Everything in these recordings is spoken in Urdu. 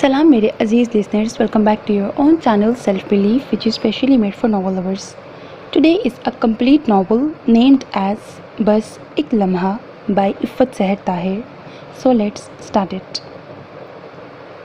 Salam mere Aziz listeners, welcome back to your own channel Self Belief, which is specially made for novel lovers. Today is a complete novel named as Bas Ek Lamha by Iffat Seher Tahir. So let's start it.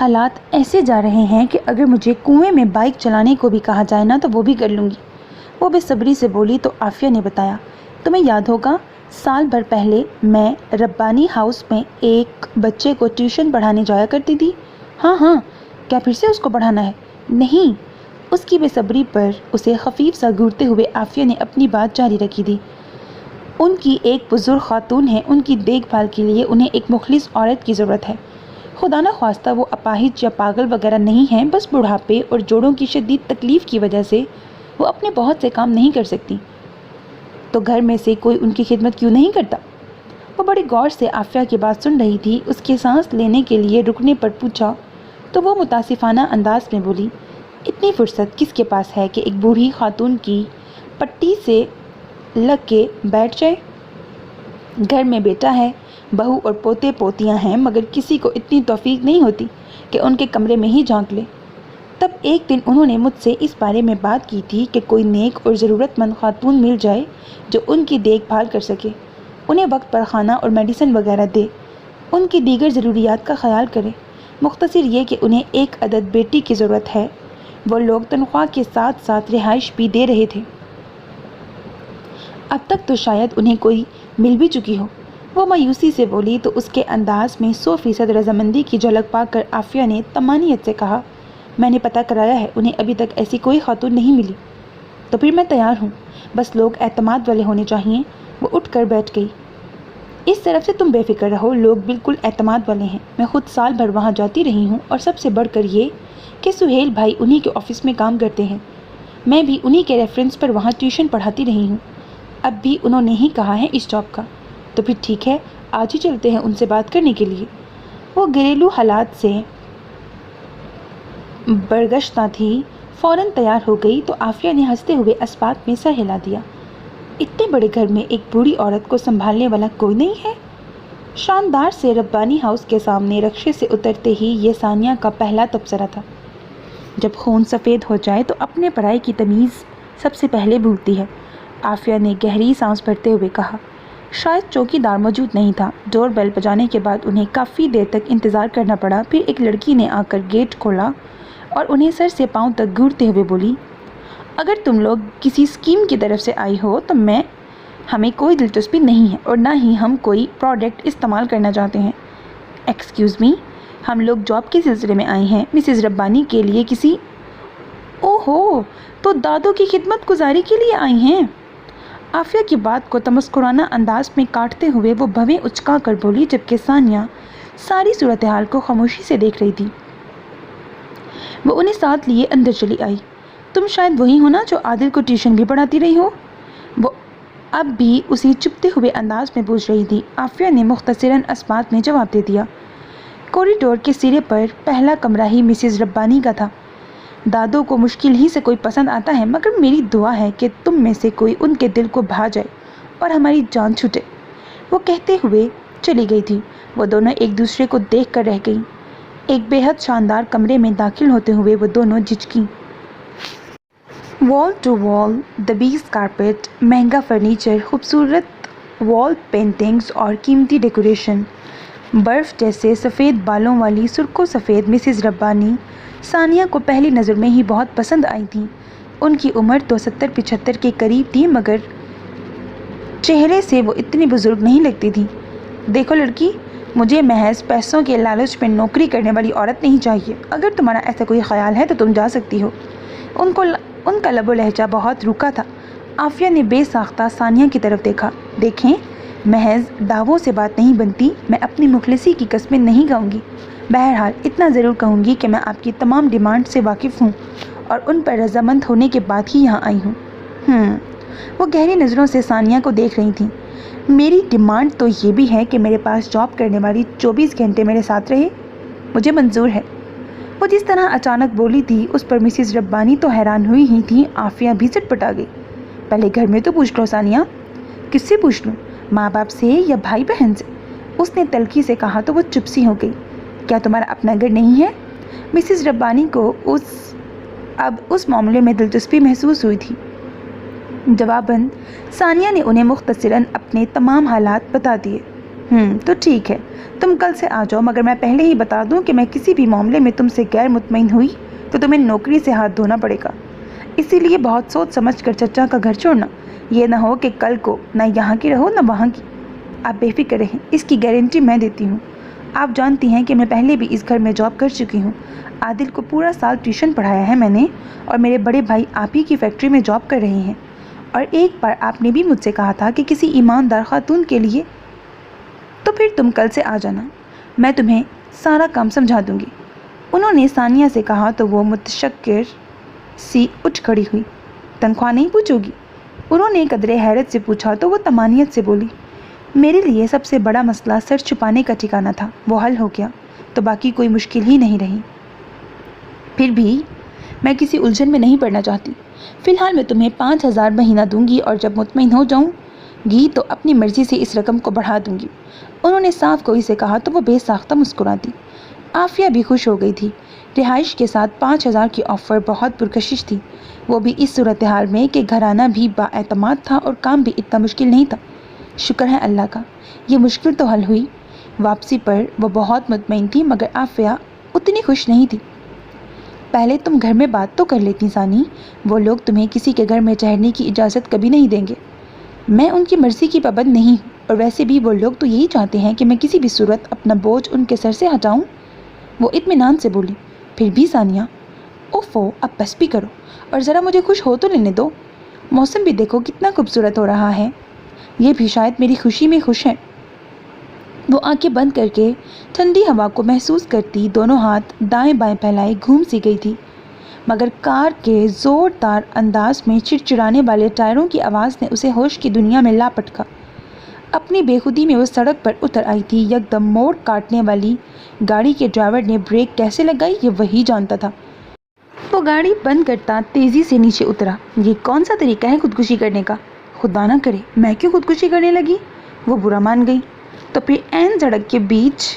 حالات ایسے جا رہے ہیں کہ اگر مجھے کنویں میں بائک چلانے کو بھی کہا جائے نا تو وہ بھی کر لوں گی، وہ بے صبری سے بولی۔ تو عافیہ نے بتایا، تمہیں یاد ہوگا سال بھر پہلے میں ربانی ہاؤس میں ایک بچے کو ٹیوشن پڑھانے جایا کرتی تھی۔ ہاں ہاں، کیا پھر سے اس کو پڑھانا ہے؟ نہیں۔ اس کی بے صبری پر اسے خفیف سا گھورتے ہوئے عافیہ نے اپنی بات جاری رکھی تھی۔ ان کی ایک بزرگ خاتون ہے، ان کی دیکھ بھال کے لیے انہیں ایک مخلص عورت کی ضرورت ہے۔ خدا نہ خواستہ وہ اپاہج یا پاگل وغیرہ نہیں ہیں، بس بڑھاپے اور جوڑوں کی شدید تکلیف کی وجہ سے وہ اپنے بہت سے کام نہیں کر سکتی۔ تو گھر میں سے کوئی ان کی خدمت کیوں نہیں کرتا؟ وہ بڑی غور سے عافیہ کی بات سن رہی تھی۔ اس کے سانس لینے کے لیے رکنے پر پوچھا تو وہ متاسفانہ انداز میں بولی، اتنی فرصت کس کے پاس ہے کہ ایک بوڑھی خاتون کی پٹی سے لگ کے بیٹھ جائے؟ گھر میں بیٹا ہے، بہو اور پوتے پوتیاں ہیں، مگر کسی کو اتنی توفیق نہیں ہوتی کہ ان کے کمرے میں ہی جھانک لے۔ تب ایک دن انہوں نے مجھ سے اس بارے میں بات کی تھی کہ کوئی نیک اور ضرورت مند خاتون مل جائے جو ان کی دیکھ بھال کر سکے، انہیں وقت پر کھانا اور میڈیسن وغیرہ دے، ان کی دیگر ضروریات کا خیال کرے۔ مختصر یہ کہ انہیں ایک عدد بیٹی کی ضرورت ہے۔ وہ لوگ تنخواہ کے ساتھ ساتھ رہائش بھی دے رہے تھے۔ اب تک تو شاید انہیں کوئی مل بھی چکی ہو، وہ مایوسی سے بولی۔ تو اس کے انداز میں 100% رضامندی کی جھلک پا کر عافیہ نے طمانینت سے کہا، میں نے پتہ کرایا ہے، انہیں ابھی تک ایسی کوئی خاتون نہیں ملی۔ تو پھر میں تیار ہوں، بس لوگ اعتماد والے ہونے چاہئیں۔ وہ اٹھ کر بیٹھ گئی۔ اس طرف سے تم بے فکر رہو، لوگ بالکل اعتماد والے ہیں۔ میں خود سال بھر وہاں جاتی رہی ہوں، اور سب سے بڑھ کر یہ کہ سہیل بھائی انہی کے آفس میں کام کرتے ہیں۔ میں بھی انہی کے ریفرنس پر وہاں ٹیوشن پڑھاتی رہی ہوں۔ اب بھی انہوں نے ہی کہا ہے اس جاب کا۔ تو پھر ٹھیک ہے، آج ہی چلتے ہیں ان سے بات کرنے کے لیے۔ وہ گھریلو حالات سے برگشتہ تھی، فوراً تیار ہو گئی۔ تو عافیہ نے ہنستے ہوئے اسبات میں سر ہلا دیا، اتنے بڑے گھر میں ایک بوڑھی عورت کو سنبھالنے والا کوئی نہیں ہے؟ شاندار سے ربانی ہاؤس کے سامنے رکشے سے اترتے ہی یہ ثانیہ کا پہلا تبصرہ تھا۔ جب خون سفید ہو جائے تو اپنے پرائے کی تمیز سب سے پہلے بھولتی ہے، عافیہ نے گہری سانس بھرتے ہوئے کہا۔ شاید چوکی دار موجود نہیں تھا۔ ڈور بیل بجانے کے بعد انہیں کافی دیر تک انتظار کرنا پڑا۔ پھر ایک لڑکی نے آ کر گیٹ کھولا اور انہیں سر سے پاؤں تک گھورتے ہوئے بولی، اگر تم لوگ کسی اسکیم کی طرف سے آئی ہو تو ہمیں کوئی دلچسپی نہیں ہے، اور نہ ہی ہم کوئی پروڈکٹ استعمال کرنا چاہتے ہیں۔ ایکسکیوز می، ہم لوگ جاب کے سلسلے میں آئے ہیں، مسز ربانی کے لیے کسی… اوہو، تو دادو کی خدمت گزاری کے لیے آئی ہیں؟ عافیہ کی بات کو تمسخرانہ انداز میں کاٹتے ہوئے وہ بھویں اچکا کر بولی، جبکہ ثانیہ ساری صورتحال کو خاموشی سے دیکھ رہی تھی۔ وہ انہیں ساتھ لیے اندر چلی آئی۔ تم شاید وہی ہو نا جو عادل کو ٹیوشن بھی پڑھاتی رہی ہو؟ وہ اب بھی اسی چپتے ہوئے انداز میں پوچھ رہی تھی۔ عافیہ نے مختصراً اسبات میں جواب دے دیا، کوریڈور کے سرے پر پہلا کمرہ ہی مسز ربانی کا تھا۔ دادو کو مشکل ہی سے کوئی پسند آتا ہے، مگر میری دعا ہے کہ تم میں سے کوئی ان کے دل کو بھا جائے اور ہماری جان چھوٹے۔ وہ کہتے ہوئے چلی گئی تھی۔ وہ دونوں ایک دوسرے کو دیکھ کر رہ گئیں۔ ایک بے حد شاندار کمرے میں داخل ہوتے ہوئے وہ دونوں جھجکیں۔ وال ٹو وال دبیز کارپیٹ، مہنگا فرنیچر، خوبصورت وال پینٹنگز اور قیمتی ڈیکوریشن، برف جیسے سفید بالوں والی سرخ و سفید مسز ربانی ثانیہ کو پہلی نظر میں ہی بہت پسند آئی تھیں۔ ان کی عمر تو 70-75 کے قریب تھی، مگر چہرے سے وہ اتنی بزرگ نہیں لگتی تھی۔ دیکھو لڑکی، مجھے محض پیسوں کے لالچ میں نوکری کرنے والی عورت نہیں چاہیے۔ اگر تمہارا ایسا کوئی خیال ہے تو تم جا سکتی ہو۔ ان کا لب و لہجہ بہت روکھا تھا۔ عافیہ نے بے ساختہ ثانیہ کی طرف دیکھا۔ دیکھیں، محض دعووں سے بات نہیں بنتی، میں اپنی مخلصی کی قسمیں نہیں کہوں گی۔ بہرحال اتنا ضرور کہوں گی کہ میں آپ کی تمام ڈیمانڈ سے واقف ہوں اور ان پر رضامند ہونے کے بعد ہی یہاں آئی ہوں۔ وہ گہری نظروں سے ثانیہ کو دیکھ رہی تھیں۔ میری ڈیمانڈ تو یہ بھی ہے کہ میرے پاس جاب کرنے والی 24 گھنٹے میرے ساتھ رہے، مجھے منظور ہے۔ وہ جس طرح اچانک بولی تھی اس پر مسز ربانی تو حیران ہوئی ہی تھی۔ عافیہ بھی چٹپٹا گئی۔ پہلے گھر میں تو پوچھ لو ثانیہ۔ کس سے پوچھ لوں؟ ماں باپ سے یا بھائی بہن سے؟ اس نے تلخی سے کہا تو وہ چپ سی ہو گئی۔ کیا تمہارا اپنا گھر نہیں ہے؟ مسز ربانی کو اب اس معاملے میں دلچسپی محسوس ہوئی تھی۔ جواباً ثانیہ نے انہیں مختصراً اپنے تمام حالات بتا دیے۔ تو ٹھیک ہے، تم کل سے آ جاؤ، مگر میں پہلے ہی بتا دوں کہ میں کسی بھی معاملے میں تم سے غیر مطمئن ہوئی تو تمہیں نوکری سے ہاتھ دھونا پڑے گا۔ اسی لیے بہت سوچ سمجھ کر چچا کا گھر چھوڑنا، یہ نہ ہو کہ کل کو نہ یہاں کی رہو نہ وہاں کی۔ آپ بے فکر رہیں، اس کی گارنٹی میں دیتی ہوں۔ آپ جانتی ہیں کہ میں پہلے بھی اس گھر میں جاب کر چکی ہوں۔ عادل کو پورا سال ٹیوشن پڑھایا ہے میں نے، اور میرے بڑے بھائی آپ ہی کی فیکٹری میں جاب کر رہے ہیں۔ اور ایک بار آپ نے بھی مجھ سے کہا تھا کہ کسی ایماندار خاتون کے لیے، تو پھر تم کل سے آ جانا، میں تمہیں سارا کام سمجھا دوں گی۔ انہوں نے ثانیہ سے کہا تو وہ متشکر سی اٹھ کھڑی ہوئی۔ تنخواہ نہیں پوچھو گی؟ انہوں نے قدرے حیرت سے پوچھا تو وہ طمانینت سے بولی، میرے لیے سب سے بڑا مسئلہ سر چھپانے کا ٹھکانہ تھا، وہ حل ہو گیا تو باقی کوئی مشکل ہی نہیں رہی۔ پھر بھی میں کسی الجھن میں نہیں پڑنا چاہتی۔ فی الحال میں تمہیں 5,000 مہینہ دوں گی، اور جب مطمئن ہو جاؤں گی تو اپنی مرضی سے اس رقم کو بڑھا دوں گی۔ انہوں نے صاف گوئی سے کہا تو وہ بے ساختہ مسکرا دی۔ عافیہ بھی خوش ہو گئی تھی۔ رہائش کے ساتھ 5,000 کی آفر بہت پرکشش تھی، وہ بھی اس صورتحال میں کہ گھرانہ بھی بااعتماد تھا اور کام بھی اتنا مشکل نہیں تھا۔ شکر ہے اللہ کا، یہ مشکل تو حل ہوئی۔ واپسی پر وہ بہت مطمئن تھی، مگر عافیہ اتنی خوش نہیں تھی۔ پہلے تم گھر میں بات تو کر لیتی ثانی، وہ لوگ تمہیں کسی کے گھر میں ٹھہرنے کی اجازت کبھی نہیں دیں گے۔ میں ان کی مرضی کی پابند نہیں ہوں، اور ویسے بھی وہ لوگ تو یہی چاہتے ہیں کہ میں کسی بھی صورت اپنا بوجھ ان کے سر سے ہٹاؤں۔ وہ اطمینان سے بولی۔ پھر بھی ثانیہ، اوفو اب بس بھی کرو، اور ذرا مجھے خوش ہو تو لینے دو۔ موسم بھی دیکھو کتنا خوبصورت ہو رہا ہے، یہ بھی شاید میری خوشی میں خوش ہے۔ وہ آنکھیں بند کر کے ٹھنڈی ہوا کو محسوس کرتی دونوں ہاتھ دائیں بائیں پھیلائے گھوم سی گئی تھی، مگر کار کے زوردار انداز میں چڑچڑانے والے ٹائروں کی آواز نے اسے ہوش کی دنیا میں لا پٹکا۔ اپنی بے خودی میں وہ سڑک پر اتر آئی تھی۔ یکدم موڑ کاٹنے والی گاڑی کے ڈرائیور نے بریک کیسے لگائی یہ وہی جانتا تھا۔ وہ گاڑی بند کرتا تیزی سے نیچے اترا۔ یہ کون سا طریقہ ہے خودکشی کرنے کا؟ خدا نہ کرے میں کیوں خودکشی کرنے لگی؟ وہ برا مان گئی۔ تو پھر عین سڑک کے بیچ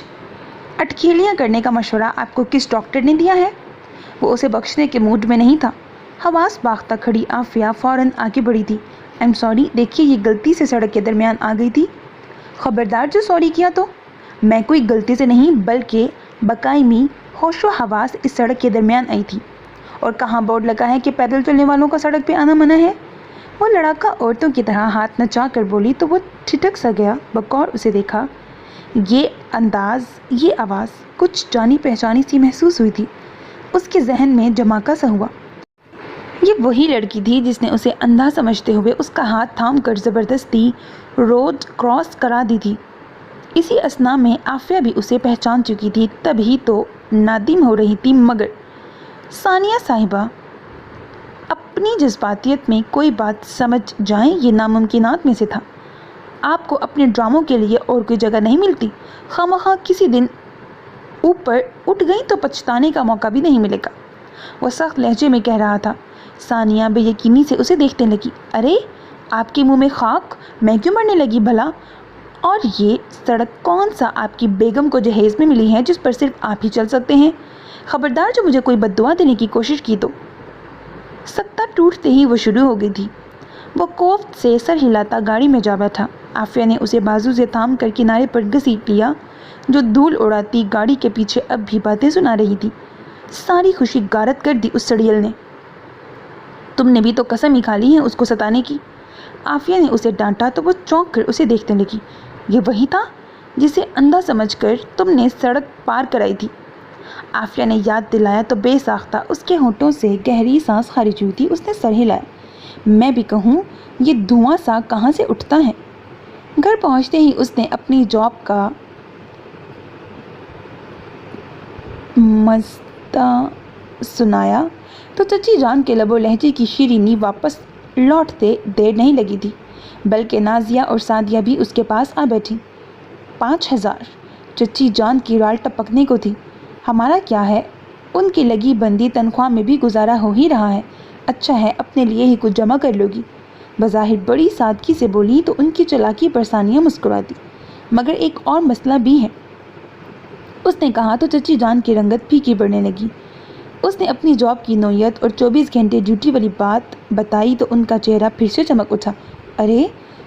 اٹکھیلیاں کرنے کا مشورہ آپ کو کس ڈاکٹر نے دیا ہے؟ وہ اسے بخشنے کے موڈ میں نہیں تھا۔ حواس باختہ کھڑی عافیہ فوراً آگے بڑھی تھی۔ ایم سوری، دیکھیے یہ غلطی سے سڑک کے درمیان آ گئی تھی۔ خبردار جو سوری کیا تو؟ میں کوئی غلطی سے نہیں بلکہ بقائمی ہوش و حواس اس سڑک کے درمیان آئی تھی۔ اور کہاں بورڈ لگا ہے کہ پیدل چلنے والوں کا سڑک پہ آنا منع ہے؟ وہ لڑاکا عورتوں کی طرح ہاتھ نچا کر بولی تو وہ ٹھٹک سا گیا۔ بغور اسے دیکھا، یہ انداز، یہ آواز کچھ جانی پہچانی سی محسوس ہوئی تھی۔ اس کے ذہن میں جماکا سا ہوا، یہ وہی لڑکی تھی جس نے اسے اندھا سمجھتے ہوئے اس کا ہاتھ تھام کر زبردستی روڈ کراس کرا دی تھی۔ اسی اثنا میں عافیہ بھی اسے پہچان چکی تھی، تب ہی تو نادم ہو رہی تھی، مگر ثانیہ صاحبہ اپنی جذباتیت میں کوئی بات سمجھ جائیں یہ ناممکنات میں سے تھا۔ آپ کو اپنے ڈراموں کے لیے اور کوئی جگہ نہیں ملتی؟ خواہ کسی دن اوپر اٹھ گئی تو پچھتانے کا موقع بھی نہیں ملے گا، وہ سخت لہجے میں کہہ رہا تھا۔ ثانیہ بے یقینی سے اسے دیکھنے لگی۔ ارے آپ کے منہ میں خاک، میں کیوں مرنے لگی بھلا؟ اور یہ سڑک کون سا آپ کی بیگم کو جہیز میں ملی ہے جس پر صرف آپ ہی چل سکتے ہیں؟ خبردار جو مجھے کوئی بد دعا دینے کی کوشش کی تو۔ سکتہ ٹوٹتے ہی وہ شروع ہو گئی تھی۔ وہ کوفت سے سر ہلاتا گاڑی میں جا بیٹھا۔ عافیہ نے اسے بازو سے تھام کر کنارے پر گھسیٹ لیا، جو دھول اڑاتی گاڑی کے پیچھے اب بھی باتیں سنا رہی تھی۔ ساری خوشی غارت کر دی اس سڑیل نے۔ تم نے بھی تو قسم ہی کھا لی ہے اس کو ستانے کی۔ عافیہ نے اسے ڈانٹا تو وہ چونک کر اسے دیکھنے لگی۔ یہ وہی تھا جسے اندھا سمجھ کر تم نے سڑک پار کرائی تھی؟ عافیہ نے یاد دلایا تو بے ساختہ اس کے ہونٹوں سے گہری سانس خارج ہوئی تھی۔ اس نے سر ہلایا۔ میں بھی کہوں یہ دھواں سا کہاں سے اٹھتا ہے؟ گھر پہنچتے ہی اس نے اپنی جاب کا مزہ سنایا تو چچی جان کے لب و لہجے کی شیرینی واپس لوٹتے دیر نہیں لگی تھی، بلکہ نازیہ اور سعدیہ بھی اس کے پاس آ بیٹھی۔ 5,000! چچی جان کی رال ٹپکنے کو تھی۔ ہمارا کیا ہے، ان کی لگی بندی تنخواہ میں بھی گزارا ہو ہی رہا ہے۔ اچھا ہے اپنے لیے ہی کچھ جمع کر لوگی۔ بظاہر بڑی سادگی سے بولی تو ان کی چالاکی پر ثانیہ مسکرا دی۔ مگر ایک اور مسئلہ بھی ہے، اس نے کہا تو چچی جان کی رنگت پھیکی پڑنے لگی۔ اس نے اپنی جاب کی نوعیت اور 24 گھنٹے ڈیوٹی والی بات بتائی تو ان کا چہرہ پھر سے چمک اٹھا۔ ارے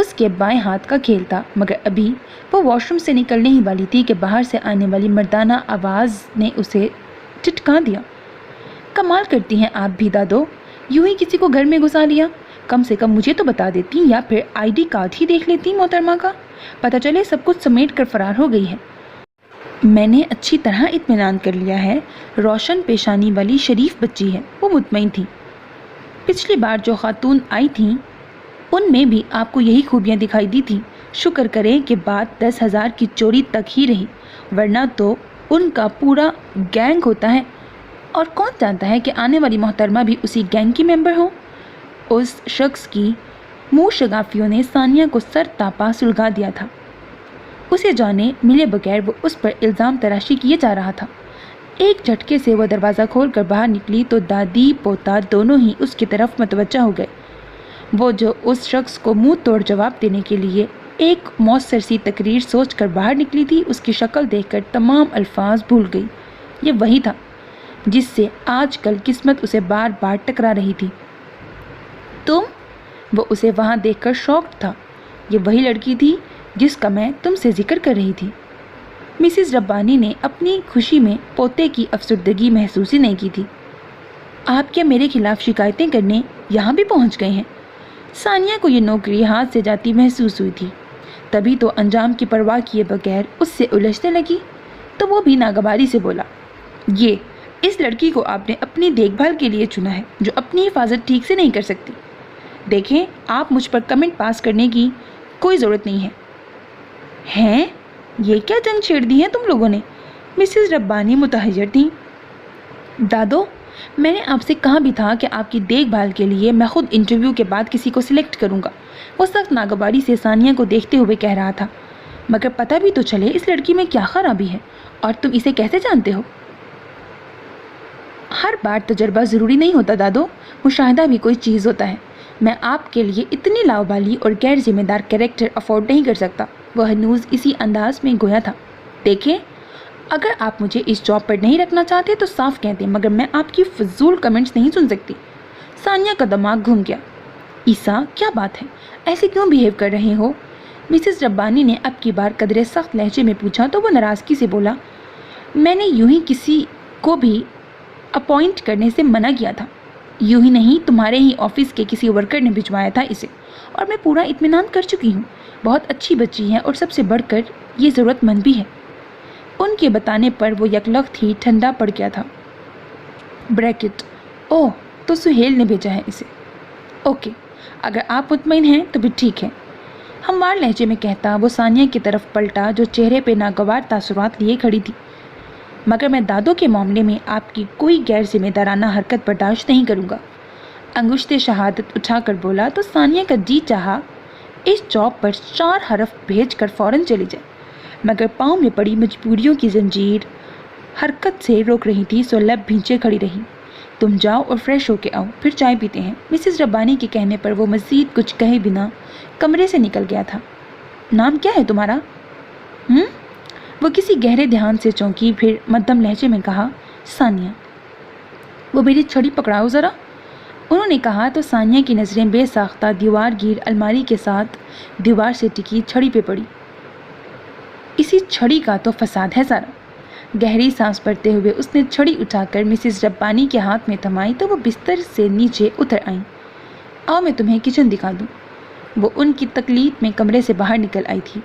اس کے بائیں ہاتھ کا کھیل تھا، مگر ابھی وہ واش روم سے نکلنے ہی والی تھی کہ باہر سے آنے والی مردانہ آواز نے اسے ٹھٹکا دیا۔ کمال کرتی ہیں آپ بھی دادو، یوں ہی کسی کو گھر میں گھسا لیا۔ کم سے کم مجھے تو بتا دیتی یا پھر آئی ڈی کارڈ ہی دیکھ لیتی محترمہ کا، پتہ چلے سب کچھ سمیٹ کر فرار ہو گئی ہے۔ میں نے اچھی طرح اطمینان کر لیا ہے، روشن پیشانی والی شریف بچی ہے، وہ مطمئن تھی۔ پچھلی بار جو خاتون آئی تھیں ان میں بھی آپ کو یہی خوبیاں دکھائی دی تھیں۔ شکر کریں کہ بات 10,000 کی چوری تک ہی رہی، ورنہ تو ان کا پورا گینگ ہوتا ہے، اور کون جانتا ہے کہ آنے والی محترمہ بھی اسی گینگ کی ممبر ہو۔ اس شخص کی منہ شگافیوں نے ثانیہ کو سر تاپا سلگا دیا تھا۔ اسے جانے ملے بغیر وہ اس پر الزام تراشی کیے جا رہا تھا۔ ایک جھٹکے سے وہ دروازہ کھول کر باہر نکلی تو دادی پوتا دونوں ہی اس کی طرف متوجہ ہو گئے۔ وہ جو اس شخص کو منہ توڑ جواب دینے کے لیے ایک مؤثر سی تقریر سوچ کر باہر نکلی تھی، اس کی شکل دیکھ کر تمام الفاظ بھول گئی۔ یہ وہی تھا جس سے آج کل قسمت اسے بار بار ٹکرا رہی تھی۔ تم؟ وہ اسے وہاں دیکھ کر شاکڈ تھا۔ یہ وہی لڑکی تھی جس کا میں تم سے ذکر کر رہی تھی۔ مسز ربانی نے اپنی خوشی میں پوتے کی افسردگی محسوس ہی نہیں کی تھی۔ آپ کیا میرے خلاف شکایتیں کرنے یہاں بھی پہنچ گئے ہیں؟ ثانیہ کو یہ نوکری ہاتھ سے جاتی محسوس ہوئی تھی، تبھی تو انجام کی پرواہ کیے بغیر اس سے الجھنے لگی، تو وہ بھی ناگواری سے بولا، یہ اس لڑکی کو آپ نے اپنی دیکھ بھال کے لیے چنا ہے جو اپنی حفاظت ٹھیک سے نہیں کر سکتی۔ دیکھیں، آپ مجھ پر کمنٹ پاس کرنے کی کوئی ضرورت نہیں ہے۔ ہیں؟ یہ کیا جنگ چھیڑ دی ہے تم لوگوں نے؟ مسز ربانی متحیر تھیں۔ دادو، میں نے آپ سے کہا بھی تھا کہ آپ کی دیکھ بھال کے لیے میں خود انٹرویو کے بعد کسی کو سلیکٹ کروں گا، وہ سخت ناگواری سے ثانیہ کو دیکھتے ہوئے کہہ رہا تھا۔ مگر پتہ بھی تو چلے اس لڑکی میں کیا خرابی ہے، اور تم اسے کیسے جانتے ہو؟ ہر بار تجربہ ضروری نہیں ہوتا دادو، مشاہدہ بھی کوئی چیز ہوتا ہے۔ میں آپ کے لیے اتنی لاؤبالی اور غیر ذمہ دار کریکٹر افورڈ نہیں کر سکتا۔ وہ ہنوز اسی انداز میں گویا تھا۔ دیکھیں، اگر آپ مجھے اس جاب پر نہیں رکھنا چاہتے تو صاف کہہ دیں، مگر میں آپ کی فضول کمنٹس نہیں سن سکتی۔ ثانیہ کا دماغ گھوم گیا۔ عیسیٰ، کیا بات ہے؟ ایسے کیوں بیہیو کر رہے ہو؟ مسز ربانی نے اب کی بار قدرے سخت لہجے میں پوچھا تو وہ ناراضگی سے بولا، میں نے یوں ہی کسی کو بھی اپوائنٹ کرنے سے منع کیا تھا۔ یوں ہی نہیں، تمہارے ہی آفس کے کسی ورکر نے بھجوایا تھا اسے، اور میں پورا اطمینان کر چکی ہوں۔ بہت اچھی بچی ہے اور سب سے بڑھ کر یہ ضرورت مند بھی ہے۔ ان کے بتانے پر وہ یکلخت ہی ٹھنڈا پڑ گیا تھا۔ بریکٹ، اوہ، تو سہیل نے بھیجا ہے اسے۔ اوکے، اگر آپ مطمئن ہیں تو بھی ٹھیک ہے، ہموار لہجے میں کہتا وہ ثانیہ کی طرف پلٹا جو چہرے پہ ناگوار تاثرات لیے کھڑی تھی۔ مگر میں دادو کے معاملے میں آپ کی کوئی غیر ذمہ دارانہ حرکت برداشت نہیں کروں گا، انگشت شہادت اٹھا کر بولا تو ثانیہ کا جی چاہا اس جاب پر 4 حرف بھیج کر فوراً چلی جائے، مگر پاؤں میں پڑی مجبوریوں کی زنجیر حرکت سے روک رہی تھی، سو لب بھینچے کھڑی رہی۔ تم جاؤ اور فریش ہو کے آؤ، پھر چائے پیتے ہیں۔ مسز ربانی کے کہنے پر وہ مزید کچھ کہے بنا کمرے سے نکل گیا تھا۔ نام کیا ہے تمہارا؟ وہ کسی گہرے دھیان سے چونکی، پھر مدھم لہجے میں کہا، ثانیہ۔ وہ میری چھڑی پکڑاؤ ذرا، انہوں نے کہا تو ثانیہ کی نظریں بے ساختہ دیوار گیر الماری کے ساتھ دیوار سے ٹکی چھڑی پہ پڑی۔ اسی چھڑی کا تو فساد ہے سارا۔ گہری سانس بھرتے ہوئے اس نے چھڑی اٹھا کر مسز ربانی کے ہاتھ میں تھمائی تو وہ بستر سے نیچے اتر آئیں۔ آؤ میں تمہیں کچن دکھا دوں۔ وہ ان کی تقلید میں کمرے سے باہر نکل آئی تھی۔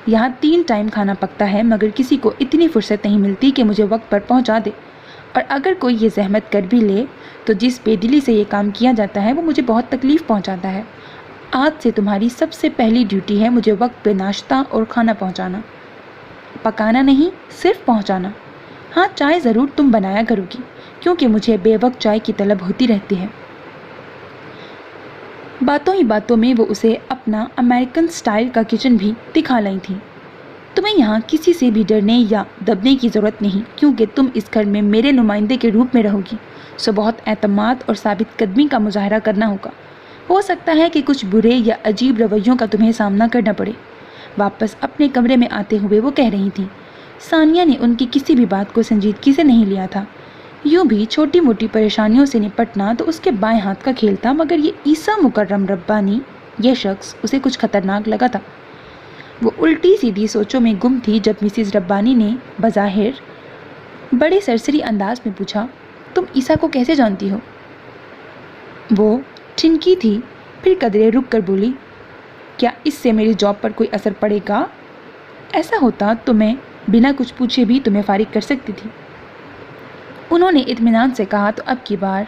یہاں 3 ٹائم کھانا پکتا ہے، مگر کسی کو اتنی فرصت نہیں ملتی کہ مجھے وقت پر پہنچا دے، اور اگر کوئی یہ زحمت کر بھی لے تو جس بے دلی سے یہ کام کیا جاتا ہے وہ مجھے بہت تکلیف پہنچاتا ہے۔ آج سے تمہاری سب سے پہلی ڈیوٹی ہے مجھے وقت پہ ناشتہ اور کھانا پہنچانا، پکانا نہیں، صرف پہنچانا۔ ہاں، چائے ضرور تم بنایا کرو گی، کیونکہ مجھے بے وقت چائے کی طلب ہوتی رہتی ہے۔ باتوں ہی باتوں میں وہ اسے اپنا امریکن سٹائل کا کچن بھی دکھا لائی تھی۔ تمہیں یہاں کسی سے بھی ڈرنے یا دبنے کی ضرورت نہیں، کیونکہ تم اس گھر میں میرے نمائندے کے روپ میں رہو گی، سو بہت اعتماد اور ثابت قدمی کا مظاہرہ کرنا ہوگا۔ ہو سکتا ہے کہ کچھ برے یا عجیب رویوں کا تمہیں سامنا کرنا پڑے۔ واپس اپنے کمرے میں آتے ہوئے وہ کہہ رہی تھیں۔ ثانیہ نے ان کی کسی بھی بات کو سنجیدگی سے نہیں لیا تھا۔ یوں بھی چھوٹی موٹی پریشانیوں سے نپٹنا تو اس کے بائیں ہاتھ کا کھیل تھا، مگر یہ عیسیٰ مکرم ربانی یہ شخص اسے کچھ خطرناک لگا تھا۔ وہ الٹی سیدھی سوچوں میں گم تھی جب مسز ربانی نے بظاہر بڑے سرسری انداز میں پوچھا، تم عیسیٰ کو کیسے جانتی ہو؟ وہ ٹھنکی تھی، پھر قدرے رک کر بولی، کیا اس سے میری جاب پر کوئی اثر پڑے گا؟ ایسا ہوتا تو میں بنا کچھ پوچھے بھی تمہیں فارغ کر سکتی تھی۔ انہوں نے اطمینان سے کہا تو اب کی بار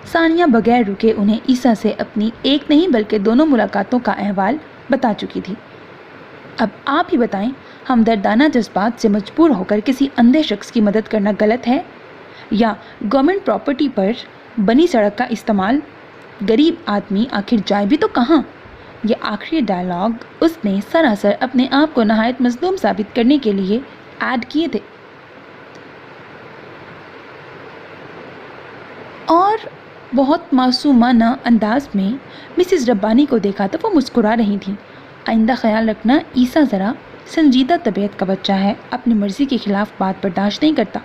ثانیہ بغیر رکے انہیں عیسیٰ سے اپنی ایک نہیں بلکہ دونوں ملاقاتوں کا احوال بتا چکی تھی۔ اب آپ ہی بتائیں، ہمدردانہ جذبات سے مجبور ہو کر کسی اندھے شخص کی مدد کرنا غلط ہے یا گورنمنٹ پراپرٹی پر بنی سڑک کا استعمال؟ غریب آدمی آخر جائے بھی تو کہاں؟ یہ آخری ڈائلاگ اس نے سراسر اپنے آپ کو نہایت مظلوم ثابت کرنے کے لیے ایڈ کیے تھے۔ اور بہت معصومانہ انداز میں مسز ربانی کو دیکھا تو وہ مسکرا رہی تھیں۔ آئندہ خیال رکھنا، عیسیٰ ذرا سنجیدہ طبیعت کا بچہ ہے، اپنی مرضی کے خلاف بات برداشت نہیں کرتا۔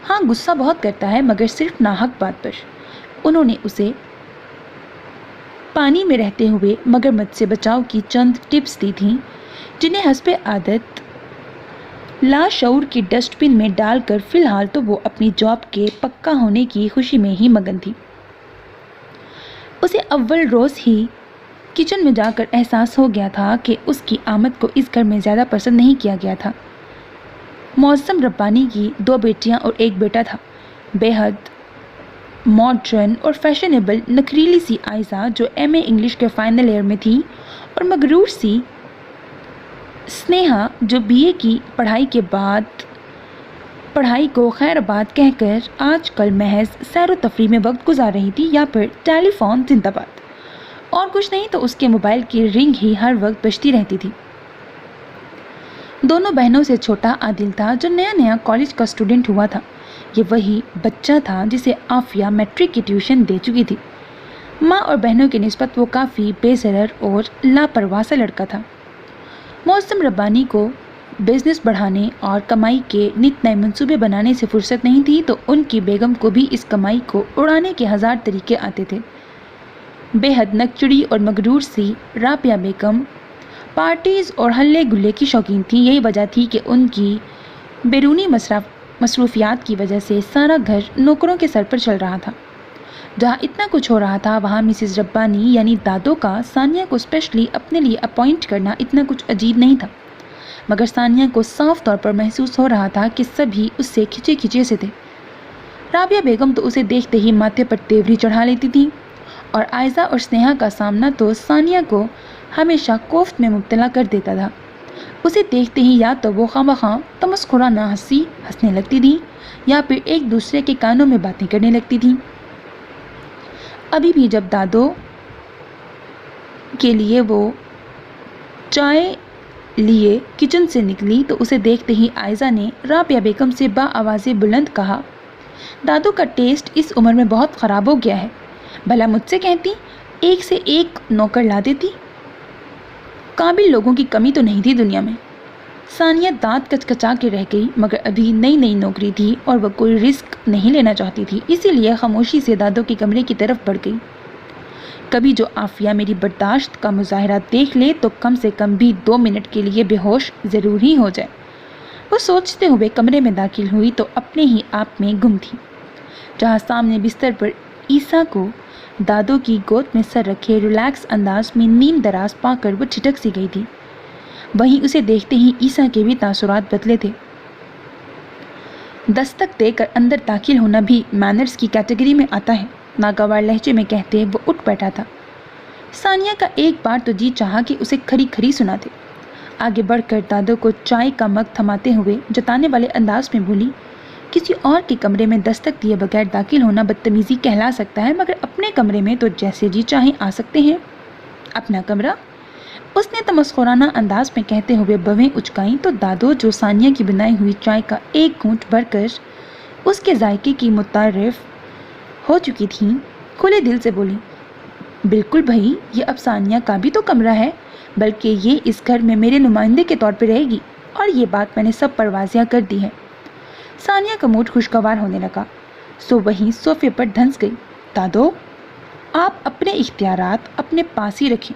ہاں غصہ بہت کرتا ہے مگر صرف ناحق بات پر۔ انہوں نے اسے پانی میں رہتے ہوئے مگرمچھ سے بچاؤ کی چند ٹپس دی تھیں جنہیں حسب عادت لاشعور کی ڈسٹ بن میں ڈال کر فی الحال تو وہ اپنی جاب کے پکا ہونے کی خوشی میں ہی مگن تھی۔ اسے اول روز ہی کچن میں جا کر احساس ہو گیا تھا کہ اس کی آمد کو اس گھر میں زیادہ پسند نہیں کیا گیا تھا۔ معظم ربانی کی 2 بیٹیاں اور 1 بیٹا تھا۔ بے حد ماڈرن اور فیشنیبل نکھریلی سی آئزہ جو ایم اے انگلش کے فائنل ایئر میں تھی، اور مغرور سی سنیہا جو بی اے کی پڑھائی کے بعد پڑھائی کو خیر آباد کہہ کر آج کل محض سیر و تفریح میں وقت گزار رہی تھی، یا پھر ٹیلی فون زندہ باد، اور کچھ نہیں تو اس کے موبائل کی رنگ ہی ہر وقت بجتی رہتی تھی۔ دونوں بہنوں سے چھوٹا عادل تھا جو نیا نیا کالج کا اسٹوڈنٹ ہوا تھا۔ یہ وہی بچہ تھا جسے عافیہ میٹرک کی ٹیوشن دے چکی تھی۔ ماں اور بہنوں کی نسبت وہ کافی بے ضرر اور لاپرواہ سا لڑکا تھا۔ معظم ربانی کو بزنس بڑھانے اور کمائی کے نت نئے منصوبے بنانے سے فرصت نہیں تھی، تو ان کی بیگم کو بھی اس کمائی کو اڑانے کے 1000 طریقے آتے تھے۔ بے حد نکچڑی اور مغرور سی رابعہ بیگم پارٹیز اور ہلے گلے کی شوقین تھی۔ یہی وجہ تھی کہ ان کی بیرونی مصروفیات کی وجہ سے سارا گھر نوکروں کے سر پر چل رہا تھا۔ جہاں اتنا کچھ ہو رہا تھا وہاں مسز ربانی یعنی دادو کا ثانیہ کو اسپیشلی اپنے لیے اپوائنٹ کرنا اتنا کچھ عجیب نہیں تھا، مگر ثانیہ کو صاف طور پر محسوس ہو رہا تھا کہ سبھی اس سے کھچے کھچے سے تھے۔ رابعہ بیگم تو اسے دیکھتے ہی ماتھے پر تیوری چڑھا لیتی تھی، اور آئزہ اور سنیہا کا سامنا تو ثانیہ کو ہمیشہ کوفت میں مبتلا کر دیتا تھا۔ اسے دیکھتے ہی یا تو وہ خواہ تمسخرانہ ہنسنے لگتی تھی، یا پھر ایک دوسرے کے کانوں میں باتیں کرنے لگتی تھیں۔ ابھی بھی جب دادو کے لیے وہ چائے لیے کچن سے نکلی تو اسے دیکھتے ہی آئزہ نے رابعہ بیگم سے آواز بلند کہا، دادو کا ٹیسٹ اس عمر میں بہت خراب ہو گیا ہے، بھلا مجھ سے کہتی، ایک سے ایک نوکر لا دیتی، قابل لوگوں کی کمی تو نہیں تھی دنیا میں۔ ثانیہ دانت کچکچا کے رہ گئی، مگر ابھی نئی نئی نوکری تھی اور وہ کوئی رسک نہیں لینا چاہتی تھی، اسی لیے خاموشی سے دادو کے کمرے کی طرف بڑھ گئی۔ کبھی جو عافیہ میری برداشت کا مظاہرہ دیکھ لے تو کم سے کم بھی 2 منٹ کے لیے بے ہوش ضرور ہی ہو جائے، وہ سوچتے ہوئے کمرے میں داخل ہوئی تو اپنے ہی آپ میں گم تھی۔ جہاں سامنے بستر پر عیسیٰ کو دادو کی گود میں سر رکھے ریلیکس انداز میں نیند دراز پا کر وہ چھٹک سی گئی تھی، وہیں اسے دیکھتے ہی عیسیٰ کے بھی تاثرات بدلے تھے۔ دستک دے کر اندر داخل ہونا بھی مینرز کی کیٹیگری میں آتا ہے، ناگوار لہجے میں کہتے وہ اٹھ بیٹھا تھا۔ ثانیہ کا ایک بار تو جی چاہا کہ اسے کھری کھری سنا دے۔ آگے بڑھ کر دادو کو چائے کا مگ تھماتے ہوئے جتانے والے انداز میں بولی، کسی اور کے کمرے میں دستک دیے بغیر داخل ہونا بدتمیزی کہلا سکتا ہے، مگر اپنے کمرے میں تو جیسے جی چاہیں آ سکتے ہیں۔ اپنا کمرہ؟ اس نے تمسخرانہ انداز میں کہتے ہوئے بویں اچکائیں تو دادو جو ثانیہ کی بنائی ہوئی چائے کا ایک گھونٹ بھر کر اس کے ذائقے کی متعارف ہو چکی تھیں، کھلے دل سے بولی، بالکل بھائی، یہ اب ثانیہ کا بھی تو کمرہ ہے، بلکہ یہ اس گھر میں میرے نمائندے کے طور پہ رہے گی، اور یہ بات میں نے سب پر واضح کر دی ہے۔ ثانیہ کا موڈ خوشگوار ہونے لگا، سو وہیں صوفے پر دھنس گئی۔ دادو، آپ اپنے اختیارات اپنے پاس ہی رکھیں،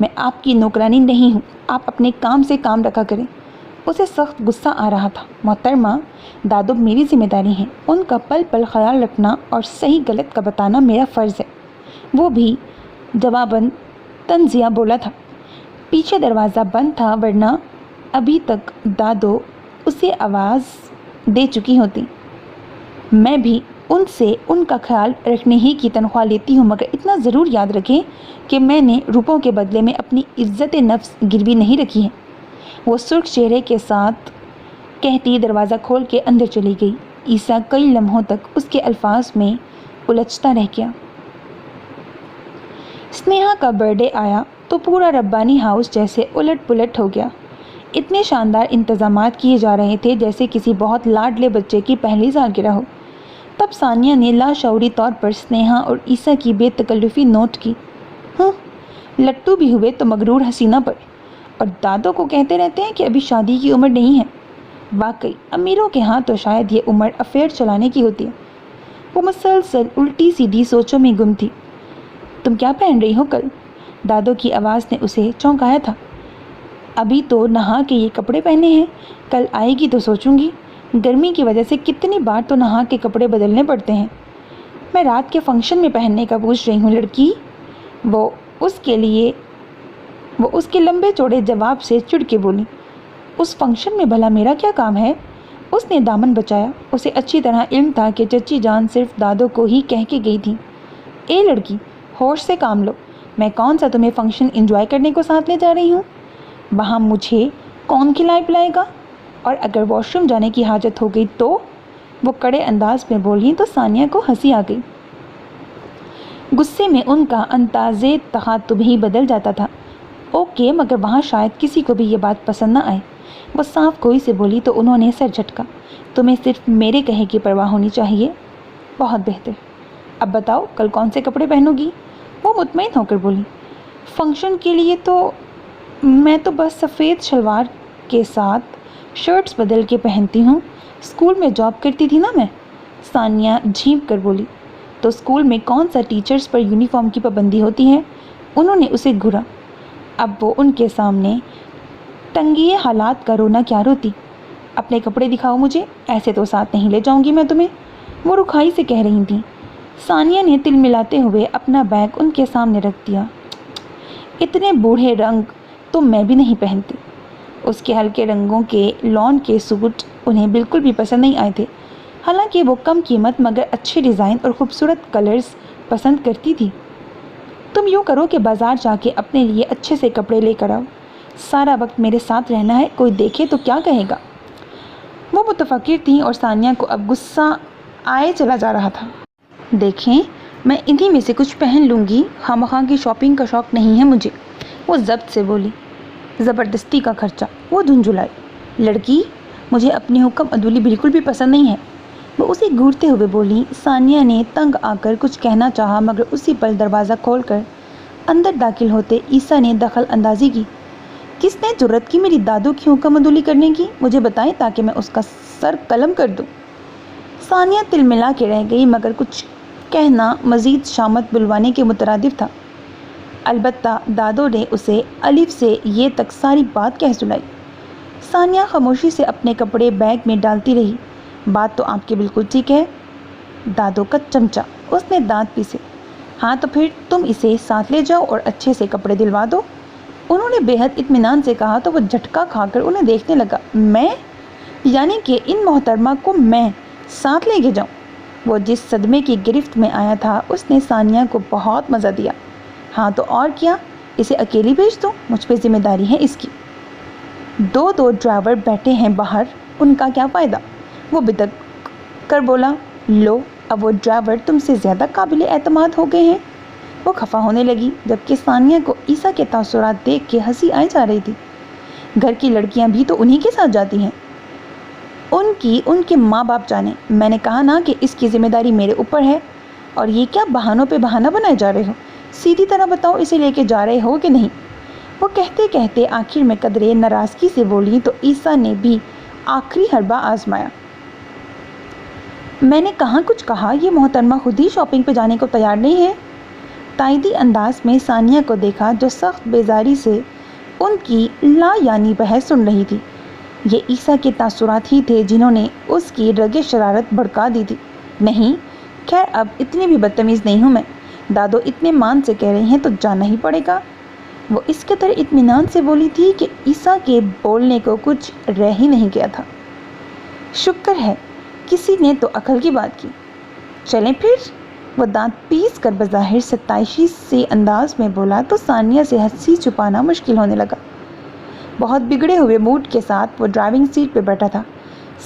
میں آپ کی نوکرانی نہیں ہوں، آپ اپنے کام سے کام رکھا کریں۔ اسے سخت غصہ آ رہا تھا۔ محترمہ، دادو میری ذمہ داری ہیں، ان کا پل پل خیال رکھنا اور صحیح غلط کا بتانا میرا فرض ہے۔ وہ بھی جواباً تنزیہ بولا تھا۔ پیچھے دروازہ بند تھا، ورنہ ابھی تک دادو اسے آواز دے چکی ہوتی۔ میں بھی ان سے ان کا خیال رکھنے ہی کی تنخواہ لیتی ہوں، مگر اتنا ضرور یاد رکھیں کہ میں نے روپوں کے بدلے میں اپنی عزت نفس گروی نہیں رکھی ہے۔ وہ سرخ چہرے کے ساتھ کہتی دروازہ کھول کے اندر چلی گئی۔ عیسیٰ کئی لمحوں تک اس کے الفاظ میں الجھتا رہ گیا۔ سنیہا کا برتھ ڈے آیا تو پورا ربانی ہاؤس جیسے الٹ پلٹ ہو گیا۔ اتنے شاندار انتظامات کیے جا رہے تھے جیسے کسی بہت لاڈلے بچے کی پہلی سالگرہ ہو۔ تب ثانیہ نے لاشعوری طور پر سنیہا اور عیسیٰ کی بے تکلفی نوٹ کی۔ ہاں، لٹو بھی ہوئے تو مغرور حسینہ پر، اور دادو کو کہتے رہتے ہیں کہ ابھی شادی کی عمر نہیں ہے۔ واقعی امیروں کے ہاں تو شاید یہ عمر افیئر چلانے کی ہوتی ہے۔ وہ مسلسل الٹی سیدھی سوچوں میں گم تھی۔ تم کیا پہن رہی ہو کل؟ دادو کی آواز نے اسے چونکایا تھا۔ ابھی تو نہا کے یہ کپڑے پہنے ہیں، کل آئے گی تو سوچوں گی۔ گرمی کی وجہ سے کتنی بار تو نہا کے کپڑے بدلنے پڑتے ہیں۔ میں رات کے فنکشن میں پہننے کا پوچھ رہی ہوں لڑکی۔ وہ اس کے لمبے چوڑے جواب سے چڑ کے بولی۔ اس فنکشن میں بھلا میرا کیا کام ہے؟ اس نے دامن بچایا۔ اسے اچھی طرح علم تھا کہ چچی جان صرف دادو کو ہی کہہ کے گئی تھی۔ اے لڑکی، ہوش سے کام لو۔ میں کون سا تمہیں فنکشن انجوائے کرنے کو ساتھ لے جا رہی ہوں؟ وہاں مجھے کون کھلائے پلائے گا؟ اور اگر واش روم جانے کی حاجت ہو گئی تو؟ وہ کڑے انداز میں بولی تو ثانیہ کو ہنسی آ گئی۔ غصے میں ان کا انداز تخاطب ہی بدل جاتا تھا۔ اوکے، مگر وہاں شاید کسی کو بھی یہ بات پسند نہ آئے۔ وہ صاف کوئی سے بولی تو انہوں نے سر جھٹکا۔ تمہیں صرف میرے کہے کی پرواہ ہونی چاہیے۔ بہت بہتر۔ اب بتاؤ کل کون سے کپڑے پہنو گی؟ وہ مطمئن ہو کر بولی۔ فنکشن کے لیے تو میں تو بس سفید شلوار کے ساتھ شرٹس بدل کے پہنتی ہوں۔ اسکول میں جاب کرتی تھی نا میں۔ ثانیہ جھینک کر بولی۔ تو اسکول میں کون سا ٹیچرز پر یونیفارم کی پابندی ہوتی ہے؟ انہوں نے اسے گھورا۔ اب وہ ان کے سامنے تنگی حالات کا رونا کیا روتی۔ اپنے کپڑے دکھاؤ مجھے، ایسے تو ساتھ نہیں لے جاؤں گی میں تمہیں، وہ رکھائی سے کہہ رہی تھیں۔ ثانیہ نے تل ملاتے ہوئے اپنا بیگ ان کے سامنے رکھ دیا۔ اتنے بوڑھے رنگ تو میں بھی نہیں پہنتی۔ اس کے ہلکے رنگوں کے لان کے سوٹ انہیں بالکل بھی پسند نہیں آئے تھے، حالانکہ وہ کم قیمت مگر اچھے ڈیزائن اور خوبصورت کلرز پسند کرتی تھی۔ تم یوں کرو کہ بازار جا کے اپنے لیے اچھے سے کپڑے لے کر آؤ۔ سارا وقت میرے ساتھ رہنا ہے، کوئی دیکھے تو کیا کہے گا؟ وہ متفکر تھیں اور ثانیہ کو اب غصہ آئے چلا جا رہا تھا۔ دیکھیں، میں انہی میں سے کچھ پہن لوں گی، خواہ کی شاپنگ کا شوق نہیں ہے مجھے، وہ ضبط سے بولی۔ زبردستی کا خرچہ، وہ دھنجھلائی۔ لڑکی، مجھے اپنی حکم عدولی بالکل بھی پسند نہیں ہے، وہ اسے گھورتے ہوئے بولی۔ ثانیہ نے تنگ آ کر کچھ کہنا چاہا، مگر اسی پل دروازہ کھول کر اندر داخل ہوتے عیسیٰ نے دخل اندازی کی۔ کس نے جرأت کی میری دادو کی حکم عدولی کرنے کی؟ مجھے بتائیں تاکہ میں اس کا سر قلم کر دوں۔ ثانیہ تل ملا کے رہ گئی، مگر کچھ کہنا مزید شامت بلوانے کے مترادف تھا۔ البتہ دادو نے اسے الف سے یہ تک ساری بات کہہ سنائی۔ ثانیہ خاموشی سے اپنے کپڑے بیگ میں ڈالتی رہی۔ بات تو آپ کی بالکل ٹھیک ہے۔ دادو کا چمچا، اس نے دانت پیسے۔ ہاں تو پھر تم اسے ساتھ لے جاؤ اور اچھے سے کپڑے دلوا دو، انہوں نے بے حد اطمینان سے کہا تو وہ جھٹکا کھا کر انہیں دیکھنے لگا۔ میں؟ یعنی کہ ان محترمہ کو میں ساتھ لے کے جاؤں؟ وہ جس صدمے کی گرفت میں آیا تھا اس نے ثانیہ کو بہت مزہ دیا۔ ہاں تو اور کیا، اسے اکیلی بھیج دوں، مجھ پہ ذمہ داری ہے اس کی۔ دو ڈرائیور بیٹھے ہیں باہر، ان کا کیا فائدہ؟ وہ بدک کر بولا۔ لو، اب وہ ڈرائیور تم سے زیادہ قابل اعتماد ہو گئے ہیں۔ وہ خفا ہونے لگی، جبکہ ثانیہ کو عیسیٰ کے تاثرات دیکھ کے ہنسی آئی جا رہی تھی۔ گھر کی لڑکیاں بھی تو انہی کے ساتھ جاتی ہیں، ان کے ماں باپ جانے۔ میں نے کہا نا کہ اس کی ذمہ داری میرے اوپر ہے، اور یہ کیا بہانوں پہ بہانہ بنائے جا رہے ہو؟ سیدھی طرح بتاؤ اسے لے کے جا رہے ہو کہ نہیں؟ وہ کہتے کہتے آخر میں قدرے ناراضگی سے بولی تو عیسیٰ نے بھی آخری حربہ آزمایا۔ میں نے کہاں کچھ کہا، یہ محترمہ خود ہی شاپنگ پہ جانے کو تیار نہیں ہے۔ تائیدی انداز میں ثانیہ کو دیکھا جو سخت بیزاری سے ان کی لا یعنی بحث سن رہی تھی۔ یہ عیسیٰ کے تاثرات ہی تھے جنہوں نے اس کی رگ شرارت بھڑکا دی تھی۔ نہیں، خیر اب اتنی بھی بدتمیز نہیں ہوں میں۔ دادو اتنے مان سے کہہ رہے ہیں تو جانا ہی پڑے گا۔ وہ اس قدر اطمینان سے بولی تھی کہ عیسیٰ کے بولنے کو کچھ رہ ہی نہیں گیا تھا۔ شکر ہے کسی نے تو عقل کی بات کی۔ چلیں پھر، وہ دانت پیس کر بظاہر ستائشی سے انداز میں بولا تو ثانیہ سے ہنسی چھپانا مشکل ہونے لگا۔ بہت بگڑے ہوئے موڈ کے ساتھ وہ ڈرائیونگ سیٹ پہ بیٹھا تھا۔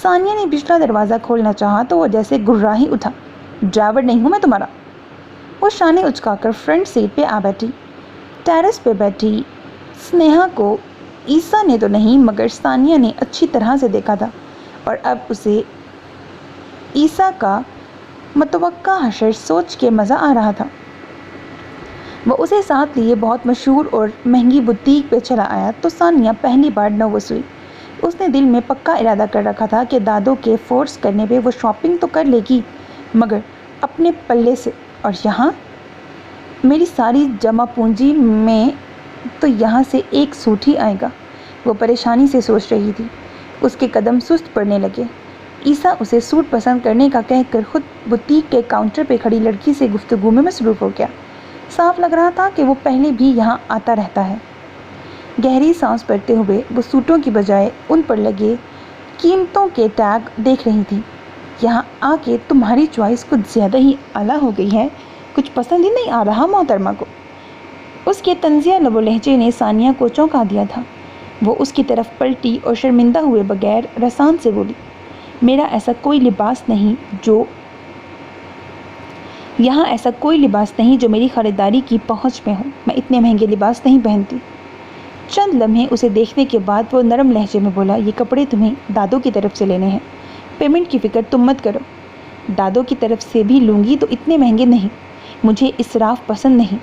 ثانیہ نے پچھلا دروازہ کھولنا چاہا تو وہ جیسے گررا ہی اٹھا۔ ڈرائیور نہیں ہوں میں تمہارا۔ وہ شانے اچکا کر فرنٹ سیٹ پہ آ بیٹھی۔ ٹیرس پہ بیٹھی سنیہا کو عیسیٰ نے تو نہیں مگر ثانیہ نے اچھی طرح سے دیکھا تھا اور اب اسے عیسیٰ کا متوقع حشر سوچ کے مزہ آ رہا تھا۔ وہ اسے ساتھ لیے بہت مشہور اور مہنگی بوتیک پہ چلا آیا تو ثانیہ پہلی بار نروس ہوئی۔ اس نے دل میں پکا ارادہ کر رکھا تھا کہ دادو کے فورس کرنے پہ وہ شاپنگ تو کر لے گی مگر اپنے پلے سے، اور یہاں میری ساری جمع پونجی میں تو یہاں سے ایک سوٹ ہی آئے گا۔ وہ پریشانی سے سوچ رہی تھی۔ اس کے قدم سست پڑنے لگے۔ عیسیٰ اسے سوٹ پسند کرنے کا کہہ کر خود بوتیک کے کاؤنٹر پہ کھڑی لڑکی سے گفتگو میں مصروف ہو گیا۔ صاف لگ رہا تھا کہ وہ پہلے بھی یہاں آتا رہتا ہے۔ گہری سانس بھرتے ہوئے وہ سوٹوں کی بجائے ان پر لگے قیمتوں کے ٹیگ دیکھ رہی تھی۔ یہاں آ کے تمہاری چوائس کچھ زیادہ ہی اعلیٰ ہو گئی ہے، کچھ پسند ہی نہیں آ رہا محترمہ کو۔ اس کے طنزیہ لب و لہجے نے ثانیہ کو چونکا دیا تھا۔ وہ اس کی طرف پلٹی اور شرمندہ ہوئے بغیر رسان سے بولی، میرا ایسا کوئی لباس نہیں جو یہاں ایسا کوئی لباس نہیں جو میری خریداری کی پہنچ میں ہو۔ میں اتنے مہنگے لباس نہیں پہنتی۔ چند لمحے اسے دیکھنے کے بعد وہ نرم لہجے میں بولا، یہ کپڑے تمہیں دادو کی طرف سے لینے ہیں، پیمنٹ کی فکر تم مت کرو۔ دادو کی طرف سے بھی لوں گی تو اتنے مہنگے نہیں، مجھے اسراف پسند نہیں۔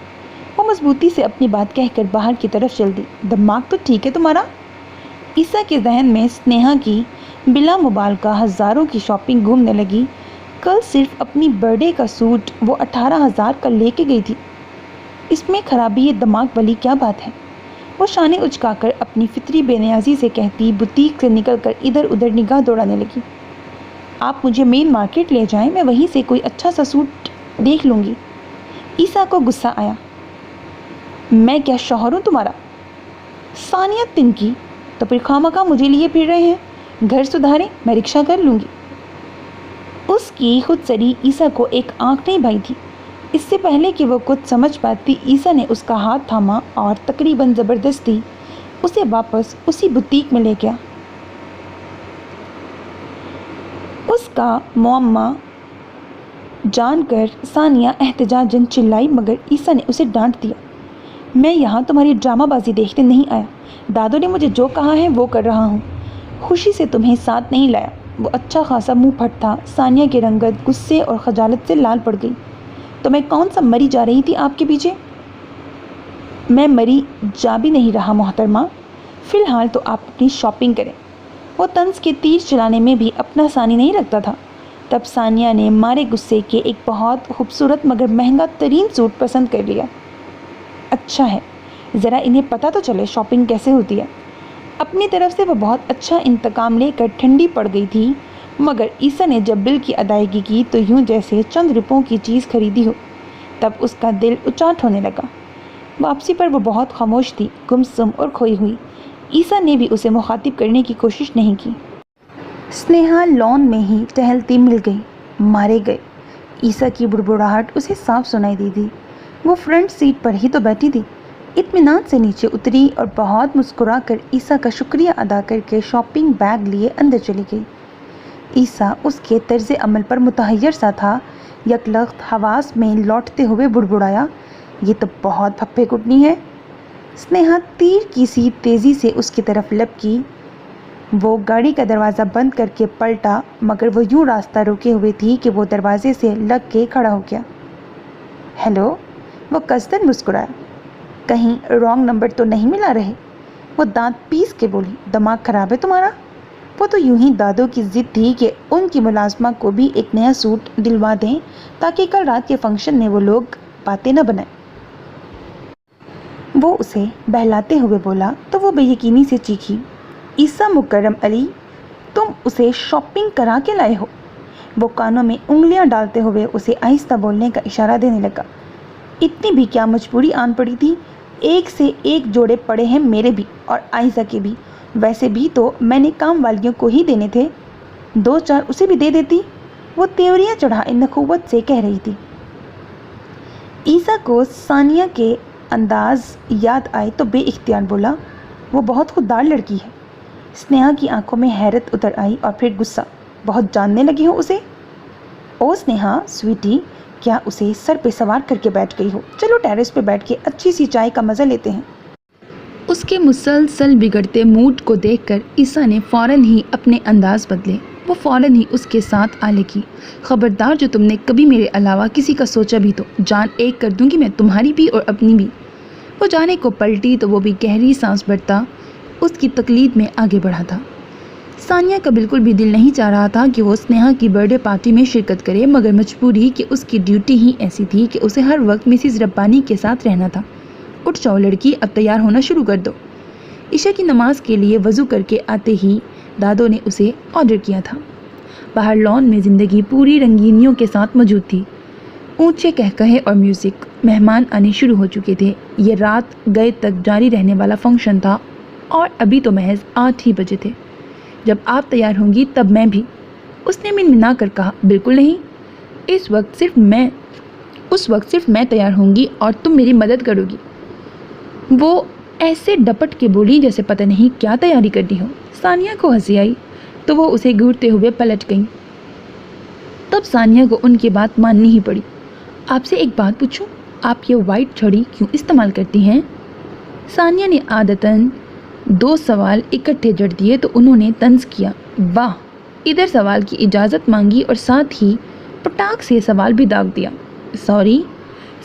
وہ مضبوطی سے اپنی بات کہہ کر باہر کی طرف چل دی۔ دماغ تو ٹھیک ہے تمہارا؟ عیسیٰ کے ذہن میں سنیہا کی بلا مبالغہ ہزاروں کی شاپنگ گھومنے لگی۔ کل صرف اپنی برتھ ڈے کا سوٹ وہ 18,000 کا لے کے گئی تھی۔ اس میں خرابی یہ دماغ والی کیا بات ہے؟ وہ شانے اچکا کر اپنی فطری بے نیازی سے کہتی بوتیک سے نکل کر ادھر ادھر نگاہ دوڑانے لگی۔ آپ مجھے مین مارکیٹ لے جائیں، میں وہیں سے کوئی اچھا سا سوٹ دیکھ لوں گی۔ عیسیٰ کو غصہ آیا، میں کیا شوہر ہوں تمہارا؟ ثانیہ تنکی، تو پھر خواہ مجھے لیے پھر رہے ہیں؟ گھر سدھاریں، میں رکشہ کر لوں گی۔ اس کی خود سری عیسیٰ کو ایک آنکھ نہیں بھائی تھی۔ اس سے پہلے کہ وہ کچھ سمجھ پاتی عیسیٰ نے اس کا ہاتھ تھاما اور تقریباً زبردستی اسے واپس اسی بوتیک میں لے گیا۔ اس کا معمہ جان کر ثانیہ احتجاجاً چلائی مگر عیسیٰ نے اسے ڈانٹ دیا، میں یہاں تمہاری ڈرامہ بازی دیکھنے نہیں آیا۔ دادو نے مجھے جو کہا ہے وہ کر رہا ہوں، خوشی سے تمہیں ساتھ نہیں لایا۔ وہ اچھا خاصا منہ پھٹ تھا۔ ثانیہ کی رنگت غصے اور خجالت سے لال پڑ گئی۔ تو میں کون سا مری جا رہی تھی آپ کے پیچھے؟ میں مری جا بھی نہیں رہا محترمہ، فی الحال تو آپ اپنی شاپنگ کریں۔ وہ طنز کے تیر چلانے میں بھی اپنا ثانی نہیں رکھتا تھا۔ تب ثانیہ نے مارے غصے کے ایک بہت خوبصورت مگر مہنگا ترین سوٹ پسند کر لیا۔ اچھا ہے، ذرا انہیں پتہ تو چلے شاپنگ کیسے ہوتی ہے۔ اپنی طرف سے وہ بہت اچھا انتقام لے کر ٹھنڈی پڑ گئی تھی مگر عیسیٰ نے جب بل کی ادائیگی کی تو یوں جیسے چند روپوں کی چیز خریدی ہو۔ تب اس کا دل اچاٹ ہونے لگا۔ واپسی پر وہ بہت خاموش تھی، گمسم اور کھوئی ہوئی۔ عیسیٰ نے بھی اسے مخاطب کرنے کی کوشش نہیں کی۔ سنیہا لان میں ہی ٹہلتی مل گئی۔ مارے گئے، عیسیٰ کی بڑبڑاہٹ اسے صاف سنائی دی تھی۔ وہ فرنٹ سیٹ پر ہی تو بیٹھی تھی۔ اطمینان سے نیچے اتری اور بہت مسکرا کر عیسیٰ کا شکریہ ادا کر کے شاپنگ بیگ لیے اندر چلی گئی۔ عیسیٰ اس کے طرز عمل پر متحیر سا تھا۔ یکلخت حواس میں لوٹتے ہوئے بڑبڑایا، یہ تو بہت پھپھے کٹنی ہے۔ سنیہا تیر کی سی تیزی سے اس کی طرف لپکی۔ وہ گاڑی کا دروازہ بند کر کے پلٹا مگر وہ یوں راستہ روکے ہوئے تھی کہ وہ دروازے سے لگ کے کھڑا ہو گیا۔ ہیلو، وہ قصدن مسکرایا، کہیں رانگ نمبر تو نہیں ملا رہے؟ وہ دانت پیس کے بولی، دماغ خراب ہے تمہارا؟ وہ تو یوں ہی دادو کی ضد تھی کہ ان کی ملازمہ کو بھی ایک نیا سوٹ دلوا دیں تاکہ کل رات کے فنکشن میں وہ لوگ باتیں نہ بنائیں۔ وہ اسے بہلاتے ہوئے بولا تو وہ بے یقینی سے چیخی، عیسیٰ مکرم علی، تم اسے شاپنگ کرا کے لائے ہو؟ وہ کانوں میں انگلیاں ڈالتے ہوئے اسے آہستہ بولنے کا اشارہ دینے لگا۔ اتنی بھی کیا مجبوری آن پڑی تھی؟ ایک سے ایک جوڑے پڑے ہیں میرے بھی اور عائزہ کے بھی، ویسے بھی تو میں نے کام والیوں کو ہی دینے تھے، 2-4 اسے بھی دے دیتی، وہ تیوریاں چڑھائے نخوت سے کہہ رہی تھی۔ عیسیٰ کو ثانیہ کے انداز یاد آئے تو بے اختیار بولا، وہ بہت خوددار لڑکی ہے۔ سنیہا کی آنکھوں میں حیرت اتر آئی اور پھر غصہ، بہت جاننے لگی ہو اسے؟ او سنیہا سویٹی، کیا اسے سر پہ سوار کر کے بیٹھ گئی ہو؟ چلو ٹیرس پہ بیٹھ کے اچھی سی چائے کا مزہ لیتے ہیں۔ اس کے مسلسل بگڑتے موڈ کو دیکھ کر عیسیٰ نے فوراً ہی اپنے انداز بدلے۔ وہ فوراً ہی اس کے ساتھ آ لگی، خبردار جو تم نے کبھی میرے علاوہ کسی کا سوچا بھی تو جان ایک کر دوں گی میں، تمہاری بھی اور اپنی بھی۔ وہ جانے کو پلٹی تو وہ بھی گہری سانس بھرتا اس کی تقلید میں آگے بڑھا تھا۔ ثانیہ کا بالکل بھی دل نہیں چاہ رہا تھا کہ وہ سنیہا کی برتھ ڈے پارٹی میں شرکت کرے، مگر مجبوری کہ اس کی ڈیوٹی ہی ایسی تھی کہ اسے ہر وقت مسز ربانی کے ساتھ رہنا تھا۔ اٹھ جاؤ لڑکی، اب تیار ہونا شروع کر دو۔ عشاء کی نماز کے لیے وضو کر کے آتے ہی دادو نے اسے آرڈر کیا تھا۔ باہر لان میں زندگی پوری رنگینیوں کے ساتھ موجود تھی، اونچے کہکہے اور میوزک، مہمان آنے شروع ہو چکے تھے۔ یہ رات گئے تک جاری رہنے والا فنکشن تھا اور ابھی تو محض 8 ہی بجے تھے۔ جب آپ تیار ہوں گی تب میں بھی، اس نے منمنا کر کہا۔ بالکل نہیں، اس وقت صرف میں تیار ہوں گی اور تم میری مدد کرو گی، وہ ایسے ڈپٹ کے بولی جیسے پتہ نہیں کیا تیاری کرنی ہو۔ ثانیہ کو ہنسی آئی تو وہ اسے گھورتے ہوئے پلٹ گئیں۔ تب ثانیہ کو ان کی بات ماننی ہی پڑی۔ آپ سے ایک بات پوچھوں، آپ یہ وائٹ چھڑی کیوں استعمال کرتی ہیں؟ ثانیہ نے عادتاً 2 سوال اکٹھے جڑ دیے تو انہوں نے طنز کیا، واہ، ادھر سوال کی اجازت مانگی اور ساتھ ہی پٹاخ سے سوال بھی داغ دیا۔ سوری،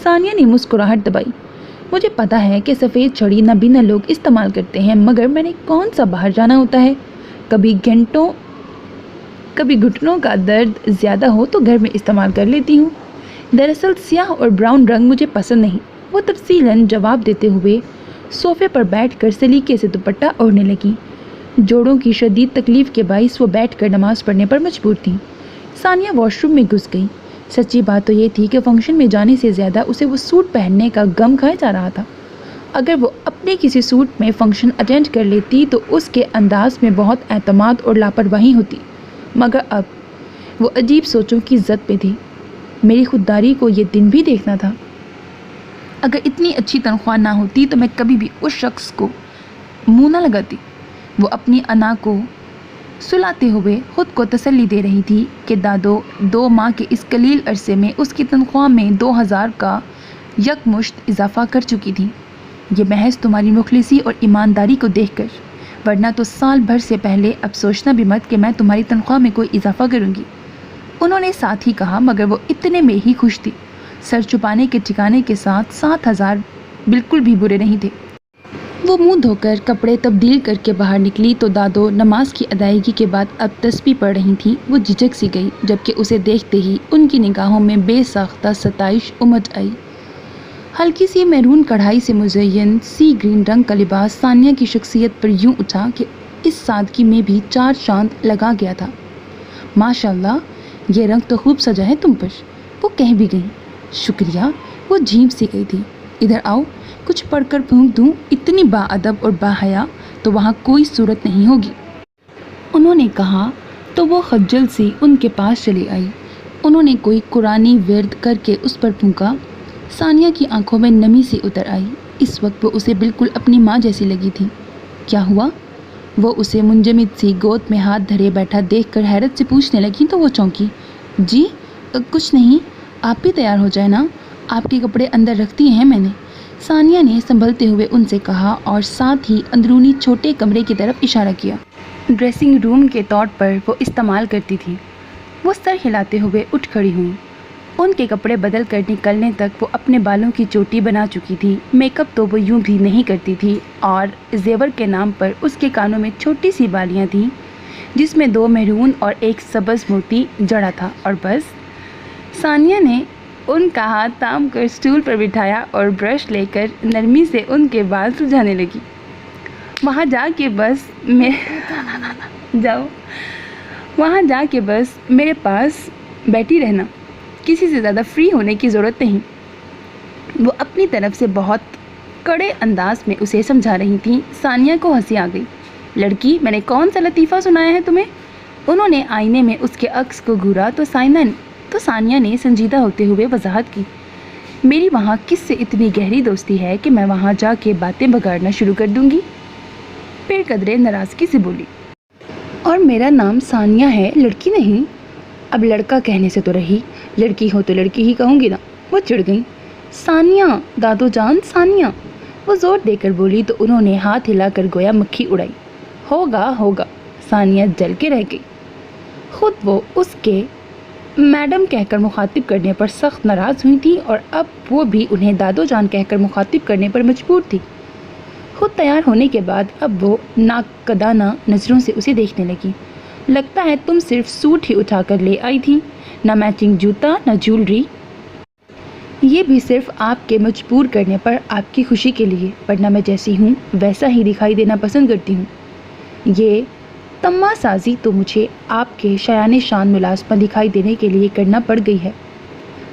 ثانیہ نے مسکراہٹ دبائی، مجھے پتا ہے کہ سفید چھڑی نابینا لوگ استعمال کرتے ہیں، مگر میں نے کون سا باہر جانا ہوتا ہے، کبھی گھٹنوں کا درد زیادہ ہو تو گھر میں استعمال کر لیتی ہوں۔ دراصل سیاہ اور براؤن رنگ مجھے پسند نہیں، وہ تفصیلاً جواب دیتے ہوئے صوفے پر بیٹھ کر سلیقے سے دوپٹہ اوڑھنے لگی۔ جوڑوں کی شدید تکلیف کے باعث وہ بیٹھ کر نماز پڑھنے پر مجبور تھیں۔ ثانیہ واش روم میں گھس گئی۔ سچی بات تو یہ تھی کہ فنکشن میں جانے سے زیادہ اسے وہ سوٹ پہننے کا غم کھایا جا رہا تھا۔ اگر وہ اپنے کسی سوٹ میں فنکشن اٹینڈ کر لیتی تو اس کے انداز میں بہت اعتماد اور لاپرواہی ہوتی، مگر اب وہ عجیب سوچوں کی زد پہ تھی۔ میری خودداری کو یہ دن بھی دیکھنا تھا۔ اگر اتنی اچھی تنخواہ نہ ہوتی تو میں کبھی بھی اس شخص کو منہ نہ لگاتی۔ وہ اپنی انا کو سلاتے ہوئے خود کو تسلی دے رہی تھی کہ دادو 2 ماہ کے اس قلیل عرصے میں اس کی تنخواہ میں 2000 کا یکمشت اضافہ کر چکی تھی۔ یہ محض تمہاری مخلصی اور ایمانداری کو دیکھ کر، ورنہ تو سال بھر سے پہلے اب سوچنا بھی مت کہ میں تمہاری تنخواہ میں کوئی اضافہ کروں گی، انہوں نے ساتھ ہی کہا، مگر وہ اتنے میں ہی خوش تھی۔ سر چھپانے کے ٹھکانے کے ساتھ 7000 بالکل بھی برے نہیں تھے۔ وہ منہ دھو کر کپڑے تبدیل کر کے باہر نکلی تو دادو نماز کی ادائیگی کے بعد اب تسبیح پڑھ رہی تھیں۔ وہ جھجک سی گئی، جبکہ اسے دیکھتے ہی ان کی نگاہوں میں بے ساختہ ستائش امڈ آئی۔ ہلکی سی میرون کڑھائی سے مزین سی گرین رنگ کا لباس ثانیہ کی شخصیت پر یوں اٹھا کہ اس سادگی میں بھی 4 چاند لگا گیا تھا۔ ماشاء اللہ، یہ رنگ تو خوب سجا ہے تم پر، وہ کہہ بھی گئی۔ شکریہ، وہ جھیپ سی گئی تھی۔ ادھر آؤ، کچھ پڑھ کر پھونک دوں، اتنی با ادب اور با حیا تو وہاں کوئی صورت نہیں ہوگی، انہوں نے کہا تو وہ خجل سی ان کے پاس چلی آئی۔ انہوں نے کوئی قرآنی ورد کر کے اس پر پھونکا۔ ثانیہ کی آنکھوں میں نمی سی اتر آئی۔ اس وقت وہ اسے بالکل اپنی ماں جیسی لگی تھی۔ کیا ہوا؟ وہ اسے منجمد سی گود میں ہاتھ دھرے بیٹھا دیکھ کر حیرت سے پوچھنے لگی تو وہ چونکی۔ جی کچھ نہیں، آپ بھی تیار ہو جائے نا، آپ کے کپڑے اندر رکھ دیے ہیں میں نے، ثانیہ نے سنبھلتے ہوئے ان سے کہا اور ساتھ ہی اندرونی چھوٹے کمرے کی طرف اشارہ کیا۔ ڈریسنگ روم کے طور پر وہ استعمال کرتی تھی۔ وہ سر ہلاتے ہوئے اٹھ کھڑی ہوئیں۔ ان کے کپڑے بدل کر نکلنے تک وہ اپنے بالوں کی چوٹی بنا چکی تھی۔ میک اپ تو وہ یوں بھی نہیں کرتی تھی اور زیور کے نام پر اس کے کانوں میں چھوٹی سی بالیاں تھیں جس میں 2 میرون اور 1 سبز موتی جڑا تھا، اور بس۔ ثانیہ نے ان کا ہاتھ تھام کر اسٹول پر بٹھایا اور برش لے کر نرمی سے ان کے بال سلجھانے لگی۔ وہاں جا کے بس میرے پاس بیٹھی رہنا، کسی سے زیادہ فری ہونے کی ضرورت نہیں۔ وہ اپنی طرف سے بہت کڑے انداز میں اسے سمجھا رہی تھیں۔ ثانیہ کو ہنسی آ گئی۔ لڑکی، میں نے کون سا لطیفہ سنایا ہے تمہیں؟ انہوں نے آئینے میں اس کے عکس کو گھورا تو ثانیہ نے سنجیدہ ہوتے ہوئے وضاحت کی، میری وہاں کس سے اتنی گہری دوستی ہے کہ میں وہاں جا کے باتیں بگاڑنا شروع کر دوں گی۔ پھر قدرے ناراضگی سے بولی، اور میرا نام ثانیہ ہے، لڑکی نہیں۔ اب لڑکا کہنے سے تو رہی، لڑکی ہو تو لڑکی ہی کہوں گی نا۔ وہ چڑ گئی۔ ثانیہ، دادو جان، ثانیہ، وہ زور دے کر بولی تو انہوں نے ہاتھ ہلا کر گویا مکھی اڑائی۔ ہوگا، ثانیہ جل کے رہ گئی۔ خود وہ اس کے میڈم کہہ کر مخاطب کرنے پر سخت ناراض ہوئی تھی اور اب وہ بھی انہیں دادو جان کہہ کر مخاطب کرنے پر مجبور تھی۔ خود تیار ہونے کے بعد اب وہ ناقدانہ نظروں سے اسے دیکھنے لگی۔ لگتا ہے تم صرف سوٹ ہی اٹھا کر لے آئی تھی، نہ میچنگ جوتا نہ جولری، یہ بھی صرف آپ کے مجبور کرنے پر، آپ کی خوشی کے لیے، ورنہ میں جیسی ہوں ویسا ہی دکھائی دینا پسند کرتی ہوں۔ یہ تما سازی تو مجھے آپ کے شایان شان ملازمہ دکھائی دینے کے لیے کرنا پڑ گئی ہے۔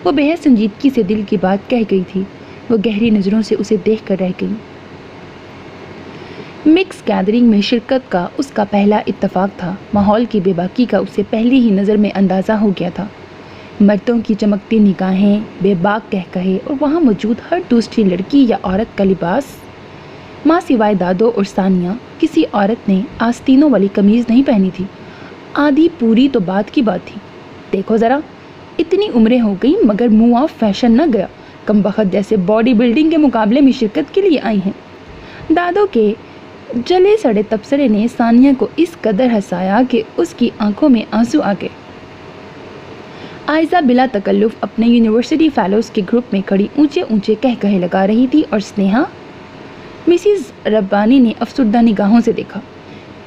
وہ بے حد سنجیدگی سے دل کی بات کہہ گئی تھی۔ وہ گہری نظروں سے اسے دیکھ کر رہ گئی۔ مکس گیدرنگ میں شرکت کا اس کا پہلا اتفاق تھا۔ ماحول کی بے باکی کا اسے پہلی ہی نظر میں اندازہ ہو گیا تھا۔ مردوں کی چمکتی نگاہیں، بے باک کہکہے اور وہاں موجود ہر دوسری لڑکی یا عورت کا لباس، ماں سوائے دادو اور ثانیہ کسی عورت نے آستینوں والی قمیض نہیں پہنی تھی۔ آدھی پوری تو بات کی بات تھی۔ دیکھو ذرا، اتنی عمریں ہو گئی مگر منہ آف فیشن نہ گیا، کم بخت جیسے باڈی بلڈنگ کے مقابلے میں شرکت کے لیے آئی ہیں۔ دادو کے جلے سڑے تبصرے نے ثانیہ کو اس قدر ہنسایا کہ اس کی آنکھوں میں آنسو آ گئے۔ آئزہ بلا تکلف اپنے یونیورسٹی فیلوز کے گروپ میں کھڑی اونچے اونچے کہے لگا رہی تھی اور سنیہا مسز ربانی نے افسردہ نگاہوں سے دیکھا۔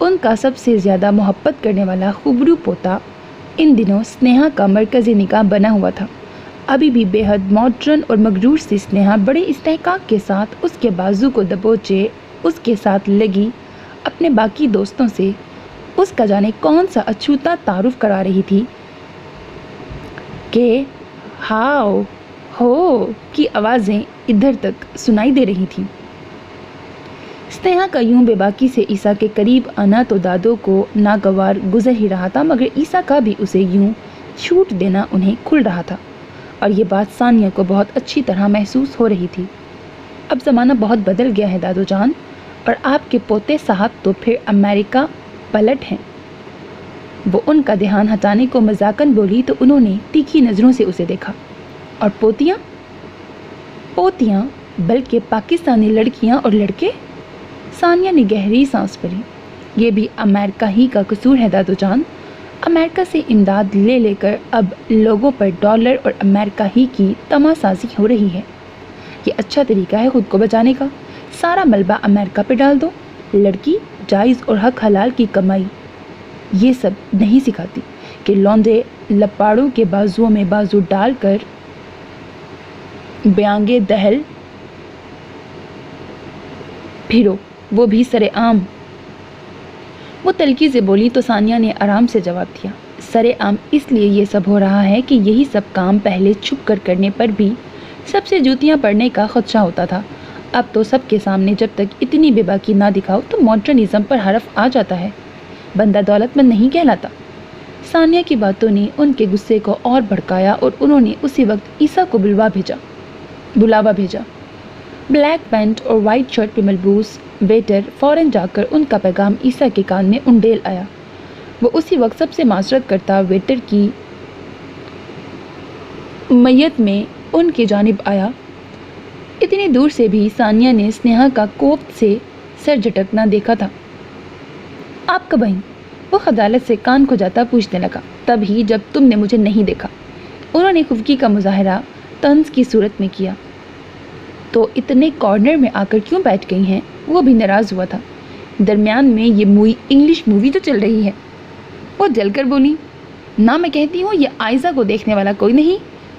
ان کا سب سے زیادہ محبت کرنے والا خوبرو پوتا ان دنوں سنیہا کا مرکزی نگاہ بنا ہوا تھا۔ ابھی بھی بے حد ماڈرن اور مغرور سی سنیہا بڑے استحقاق کے ساتھ اس کے بازو کو دبوچے اس کے ساتھ لگی اپنے باقی دوستوں سے اس کا جانے کون سا اچھوتا تعارف کرا رہی تھی کہ ہاؤ ہو کی آوازیں ادھر تک سنائی دے رہی تھیں۔ سنیہا کا یوں بے باکی سے عیسیٰ کے قریب آنا تو دادو کو ناگوار گزر ہی رہا تھا، مگر عیسیٰ کا بھی اسے یوں چھوٹ دینا انہیں کھل رہا تھا، اور یہ بات ثانیہ کو بہت اچھی طرح محسوس ہو رہی تھی۔ اب زمانہ بہت بدل گیا ہے دادو جان، اور آپ کے پوتے صاحب تو پھر امریکہ پلٹ ہیں۔ وہ ان کا دھیان ہٹانے کو مذاقاً بولی تو انہوں نے تیکھی نظروں سے اسے دیکھا۔ اور پوتیاں بلکہ پاکستانی لڑکیاں اور لڑکے؟ ثانیہ نے گہری سانس بھری۔ یہ بھی امریکہ ہی کا قصور ہے دادو جان۔ امریکہ سے امداد لے کر اب لوگوں پر ڈالر اور امریکہ ہی کی تماشازی ہو رہی ہے۔ یہ اچھا طریقہ ہے خود کو بچانے کا، سارا ملبہ امریکہ پہ ڈال دو۔ لڑکی جائز اور حق حلال کی کمائی یہ سب نہیں سکھاتی کہ لونڈے لپاڑوں کے بازوؤں میں بازو ڈال کر بیانگے دہل پھرو، وہ بھی سرے عام۔ وہ تلخی سے بولی تو ثانیہ نے آرام سے جواب دیا، سرے عام اس لیے یہ سب ہو رہا ہے کہ یہی سب کام پہلے چھپ کر کرنے پر بھی سب سے جوتیاں پڑنے کا خدشہ ہوتا تھا۔ اب تو سب کے سامنے جب تک اتنی بے باکی نہ دکھاؤ تو ماڈرنزم پر حرف آ جاتا ہے، بندہ دولت مند نہیں کہلاتا۔ ثانیہ کی باتوں نے ان کے غصے کو اور بھڑکایا اور انہوں نے اسی وقت عیسیٰ کو بلاوا بھیجا۔ بلیک پینٹ اور وائٹ شرٹ پہ ملبوس ویٹر فوراً جا کر ان کا پیغام عیسیٰ کے کان میں انڈیل آیا۔ وہ اسی وقت سب سے معذرت کرتا ویٹر کی میت میں ان کی جانب آیا۔ اتنی دور سے بھی ثانیہ نے سنیہا کا کوفت سے سر جھٹکنا دیکھا تھا۔ آپ کب آئیں؟ وہ خجالت سے کان کھجاتا پوچھنے لگا۔ تب ہی جب تم نے مجھے نہیں دیکھا، انہوں نے خفگی کا مظاہرہ طنز کی صورت میں کیا۔ تو اتنے کارنر میں آ کر کیوں بیٹھ گئی ہیں؟ وہ بھی ناراض ہوا تھا۔ درمیان میں یہ انگلش مووی تو چل رہی ہے۔ وہ جل کر بولی، نہ میں کہتی ہوں یہ آئزہ کو دیکھنے والا کوئی نہیں،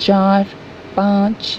4, 5,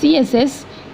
CSS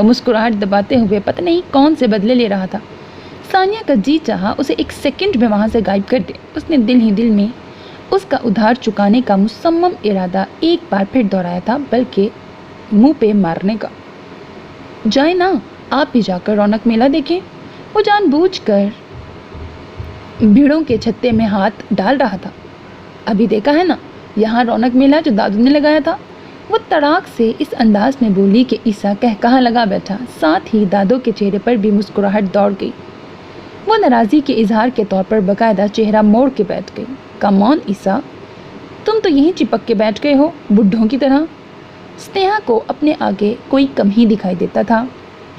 وہ مسکراہٹ دباتے ہوئے پتہ نہیں کون سے بدلے لے رہا تھا۔ ثانیہ کا جی چاہا اسے ایک سیکنڈ میں وہاں سے غائب کر دے۔ اس نے دل ہی دل میں اس کا ادھار چکانے کا مصمم ارادہ ایک بار پھر دہرایا تھا، بلکہ منہ پہ مارنے کا۔ جائے نا، آپ بھی جا کر رونق میلہ دیکھیں۔ وہ جان بوجھ کر بھیڑوں کے چھتے میں ہاتھ ڈال رہا تھا۔ ابھی دیکھا ہے نا یہاں رونق میلہ جو دادو نے لگایا تھا؟ وہ تڑاک سے اس انداز میں بولی کہ عیسیٰ کہا لگا بیٹھا، ساتھ ہی دادو کے چہرے پر بھی مسکراہٹ دوڑ گئی۔ وہ ناراضی کے اظہار کے طور پر باقاعدہ چہرہ موڑ کے بیٹھ گئی۔ کم آن عیسیٰ، تم تو یہیں چپک کے بیٹھ گئے ہو بڈھوں کی طرح۔ سنیہا کو اپنے آگے کوئی کم ہی دکھائی دیتا تھا۔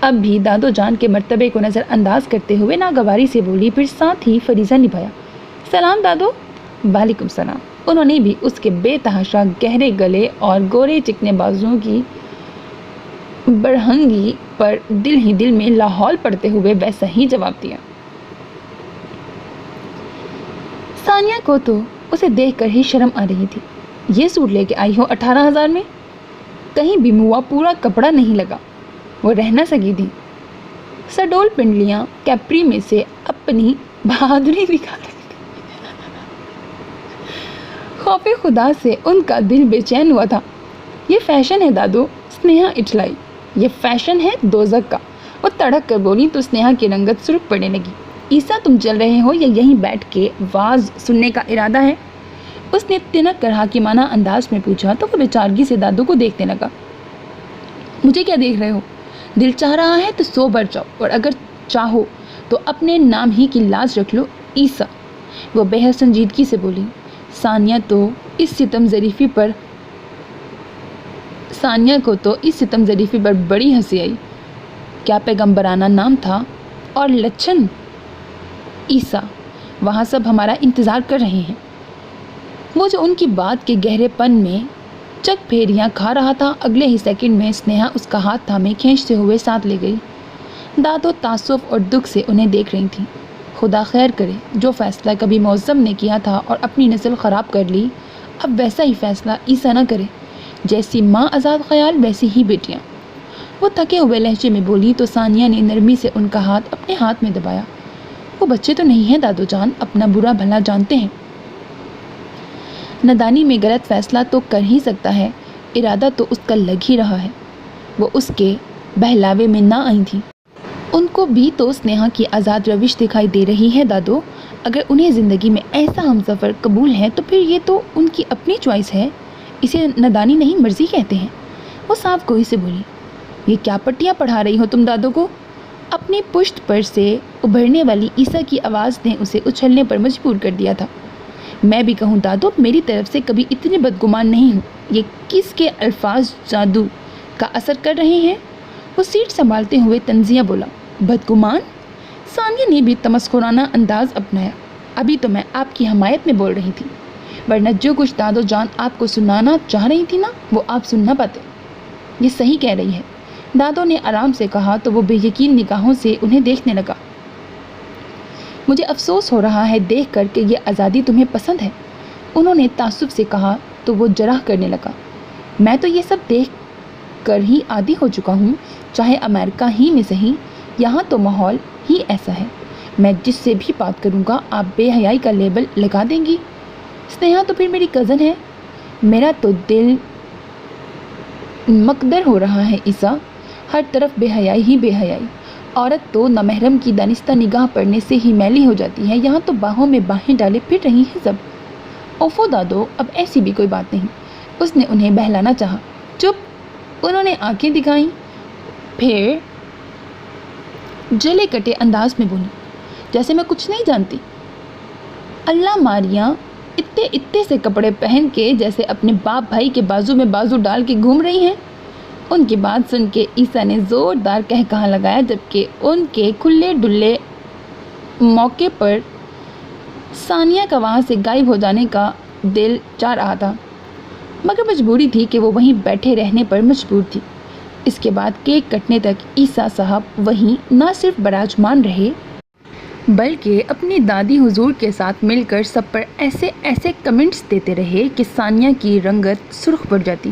اب بھی دادو جان کے مرتبے کو نظر انداز کرتے ہوئے ناگواری سے بولی، پھر ساتھ ہی فریضہ نبھایا۔ سلام دادو۔ وعلیکم السلام۔ انہوں نے بھی اس کے بے تحاشا گہرے گلے اور گورے چکنے بازوؤں کی برہنگی پر دل ہی دل میں لاحول پڑتے ہوئے ویسا ہی جواب دیا۔ ثانیہ کو تو اسے دیکھ کر ہی شرم آ رہی تھی۔ یہ سوٹ لے کے آئی ہو 18,000 میں؟ کہیں بھی موا پورا کپڑا نہیں لگا۔ وہ رہ نہ سکی تھی۔ سڈول پنڈلیاں کیپری میں سے اپنی بہادری دکھا رہی تھی۔ خوف خدا سے ان کا دل بے چین ہوا تھا۔ یہ فیشن ہے دادو، سنیہا اٹھلائی۔ یہ فیشن ہے دوزخ کا، وہ تڑک کر بولی تو سنیہا کی رنگت سرخ پڑنے لگی۔ عیسیٰ تم چل رہے ہو یا یہیں بیٹھ کے واز سننے کا ارادہ ہے؟ اس نے تنک کر حاکمانہ انداز میں پوچھا تو وہ بیچارگی سے دادو کو دیکھنے لگا۔ مجھے کیا دیکھ رہے ہو؟ دل چاہ رہا ہے تو 100 بار جاؤ، اور اگر چاہو تو اپنے نام ہی کی لاج رکھ لو، عیسیٰ۔ وہ بے حد سنجیدگی سے بولی۔ ثانیہ کو تو اس ستم ظریفی پر بڑی ہنسی آئی۔ کیا پیغمبرانہ نام تھا اور لچھن! عیسیٰ، وہاں سب ہمارا انتظار کر رہے ہیں۔ وہ جو ان کی بات کے گہرے پن میں چک پھیریاں کھا رہا تھا، اگلے ہی سیکنڈ میں سنیہا اس کا ہاتھ تھامے کھینچتے ہوئے ساتھ لے گئی۔ دادو تعصب اور دکھ سے انہیں دیکھ رہی تھی۔ خدا خیر کرے، جو فیصلہ کبھی معظم نے کیا تھا اور اپنی نسل خراب کر لی، اب ویسا ہی فیصلہ عیسیٰ نہ کرے۔ جیسی ماں آزاد خیال ویسی ہی بیٹیاں۔ وہ تھکے ہوئے لہجے میں بولی تو ثانیہ نے نرمی سے ان کا ہاتھ اپنے ہاتھ میں دبایا۔ وہ بچے تو نہیں ہیں دادو جان، اپنا برا بھلا جانتے ہیں۔ نادانی میں غلط فیصلہ تو کر ہی سکتا ہے، ارادہ تو اس کا لگ ہی رہا ہے۔ وہ اس کے بہلاوے میں نہ آئی تھی۔ ان کو بھی تو سنیہا کی آزاد روش دکھائی دے رہی ہے دادو۔ اگر انہیں زندگی میں ایسا ہمسفر قبول ہے تو پھر یہ تو ان کی اپنی چوائس ہے، اسے نادانی نہیں مرضی کہتے ہیں۔ وہ صاف گوئی سے بولی۔ یہ کیا پٹیاں پڑھا رہی ہو تم دادو کو؟ اپنی پشت پر سے ابھرنے والی عیسیٰ کی آواز نے اسے اچھلنے پر مجبور کر دیا تھا۔ میں بھی کہوں دادو، میری طرف سے کبھی اتنے بدگمان نہیں ہوں۔ یہ کس کے الفاظ جادو کا اثر کر رہے ہیں؟ وہ سیٹ سنبھالتے ہوئے طنزیہ بولا۔ بدگمان؟ ثانیہ نے بھی تمسخرانہ انداز اپنایا۔ ابھی تو میں آپ کی حمایت میں بول رہی تھی، ورنہ جو کچھ دادو جان آپ کو سنانا چاہ رہی تھی نا، وہ آپ سن نہ پاتے۔ یہ صحیح کہہ رہی ہے، دادو نے آرام سے کہا تو وہ بے یقین نگاہوں سے انہیں دیکھنے لگا۔ مجھے افسوس ہو رہا ہے دیکھ کر کہ یہ آزادی تمہیں پسند ہے، انہوں نے تعصب سے کہا تو وہ جرح کرنے لگا۔ میں تو یہ سب دیکھ کر ہی عادی ہو چکا ہوں، چاہے امریکہ ہی میں صحیح، یہاں تو ماحول ہی ایسا ہے۔ میں جس سے بھی بات کروں گا آپ بے حیائی کا لیبل لگا دیں گی۔ سنیہا تو پھر میری کزن ہے۔ میرا تو دل مقدر ہو رہا ہے عیسیٰ، ہر طرف بے حیائی ہی بے حیائی۔ عورت تو نامحرم کی دانستہ نگاہ پڑنے سے ہی میلی ہو جاتی ہے، یہاں تو باہوں میں باہیں ڈالے پھر رہی ہیں سب۔ اوفو دادو، اب ایسی بھی کوئی بات نہیں، اس نے انہیں بہلانا چاہا۔ چپ، انہوں نے آنکھیں دکھائیں، پھر جلے کٹے انداز میں بولی، جیسے میں کچھ نہیں جانتی۔ اللہ ماریاں اتے سے کپڑے پہن کے جیسے اپنے باپ بھائی کے بازو میں بازو ڈال کے گھوم رہی ہیں۔ ان کی بات سن کے عیسیٰ نے زوردار کہا لگایا، جبکہ ان کے کھلے ڈلے موقع پر ثانیہ کا وہاں سے غائب ہو جانے کا دل چاہ رہا تھا، مگر مجبوری تھی کہ وہ وہیں بیٹھے رہنے پر مجبور تھی۔ اس کے بعد کیک کٹنے تک عیسیٰ صاحب وہیں نہ صرف براجمان رہے بلکہ اپنی دادی حضور کے ساتھ مل کر سب پر ایسے کمنٹس دیتے رہے کہ ثانیہ کی رنگت سرخ پڑ جاتی۔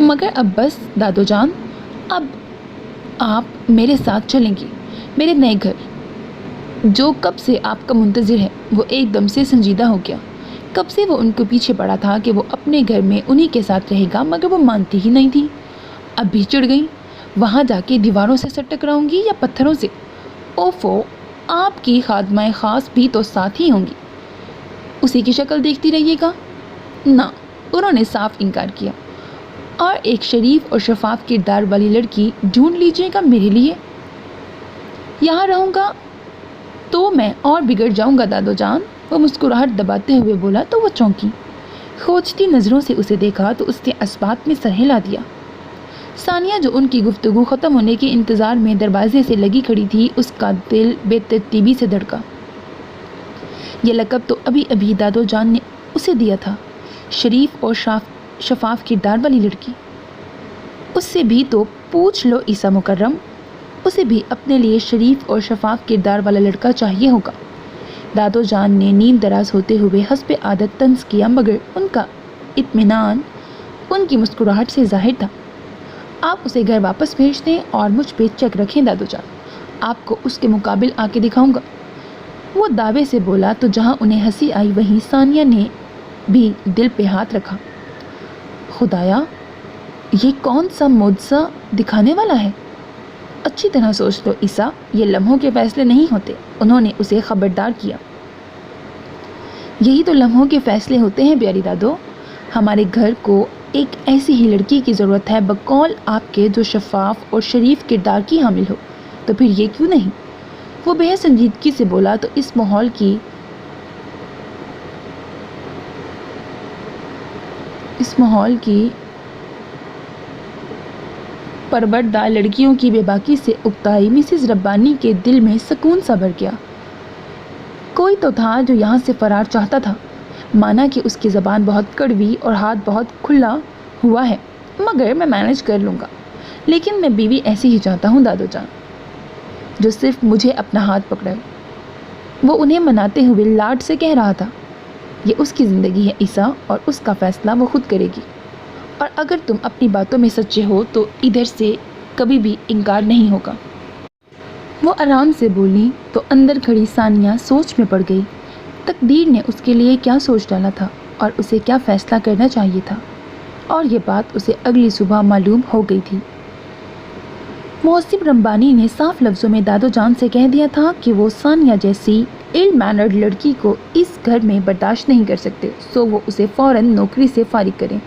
مگر اب بس دادو جان، اب آپ میرے ساتھ چلیں گی میرے نئے گھر۔ جو کب سے آپ کا منتظر ہے وہ ایک دم سے سنجیدہ ہو گیا۔ کب سے وہ ان کو پیچھے پڑا تھا کہ وہ اپنے گھر میں انہی کے ساتھ رہے گا، مگر وہ مانتی ہی نہیں تھی۔ اب بھی چڑھ گئی، وہاں جا کے دیواروں سے سر ٹکراؤں گی یا پتھروں سے؟ اوفو، آپ کی خادمہ خاص بھی تو ساتھ ہی ہوں گی، اسی کی شکل دیکھتی رہیے گا۔ نہ، انہوں نے صاف انکار کیا۔ اور ایک شریف اور شفاف کردار والی لڑکی ڈھونڈ لیجیے گا میرے لیے۔ یہاں رہوں گا تو میں اور بگڑ جاؤں گا دادو جان، وہ مسکراہٹ دباتے ہوئے بولا تو وہ چونکی۔ کھوجتی نظروں سے اسے دیکھا تو اس نے اسبات میں سر ہلا دیا۔ ثانیہ جو ان کی گفتگو ختم ہونے کے انتظار میں دروازے سے لگی کھڑی تھی، اس کا دل بے ترتیبی سے دھڑکا۔ یہ لقب تو ابھی ابھی دادو جان نے اسے دیا تھا، شریف اور شفاف کردار والی لڑکی۔ اس سے بھی تو پوچھ لو عیسیٰ مکرم، اسے بھی اپنے لیے شریف اور شفاف کردار والا لڑکا چاہیے ہوگا۔ دادو جان نے نیم دراز ہوتے ہوئے حسب عادت طنز کیا، مگر ان کا اطمینان ان کی مسکراہٹ سے ظاہر تھا۔ آپ اسے گھر واپس بھیج دیں اور مجھ پہ چیک رکھیں دادو جان، آپ کو اس کے مقابل آ کے دکھاؤں گا، وہ دعوے سے بولا تو جہاں انہیں ہنسی آئی وہیں ثانیہ نے بھی دل پہ ہاتھ رکھا۔ خدایا، یہ کون سا معجزہ دکھانے والا ہے؟ اچھی طرح سوچ لو عیسیٰ، یہ لمحوں کے فیصلے نہیں ہوتے، انہوں نے اسے خبردار کیا۔ یہی تو لمحوں کے فیصلے ہوتے ہیں پیاری دادو، ہمارے گھر کو ایک ایسی ہی لڑکی کی ضرورت ہے بقول آپ کے جو شفاف اور شریف کردار کی حامل ہو، تو پھر یہ کیوں نہیں؟ وہ بے حد سنجیدگی سے بولا تو اس ماحول کی پروردگار لڑکیوں کی بے باکی سے اکتائی مسز ربانی کے دل میں سکون سا بھر گیا۔ کوئی تو تھا جو یہاں سے فرار چاہتا تھا، مانا کہ اس کی زبان بہت کڑوی اور ہاتھ بہت کھلا ہوا ہے، مگر میں مینج کر لوں گا۔ لیکن میں بیوی ایسی ہی چاہتا ہوں دادو جان، جو صرف مجھے اپنا ہاتھ پکڑائے۔ وہ انہیں مناتے ہوئے لاڈ سے کہہ رہا تھا، یہ اس کی زندگی ہے عیسیٰ، اور اس کا فیصلہ وہ خود کرے گی، اور اگر تم اپنی باتوں میں سچے ہو تو ادھر سے کبھی بھی انکار نہیں ہوگا۔ وہ آرام سے بولی تو اندر کھڑی ثانیہ سوچ میں پڑ گئی۔ تقدیر نے اس کے لیے کیا سوچ ڈالا تھا اور اسے کیا فیصلہ کرنا چاہیے تھا، اور یہ بات اسے اگلی صبح معلوم ہو گئی تھی۔ محسن ربانی نے صاف لفظوں میں دادو جان سے کہہ دیا تھا کہ وہ ثانیہ جیسی ایل مینرڈ لڑکی کو اس گھر میں برداشت نہیں کر سکتے، سو وہ اسے فوراً نوکری سے فارغ کریں،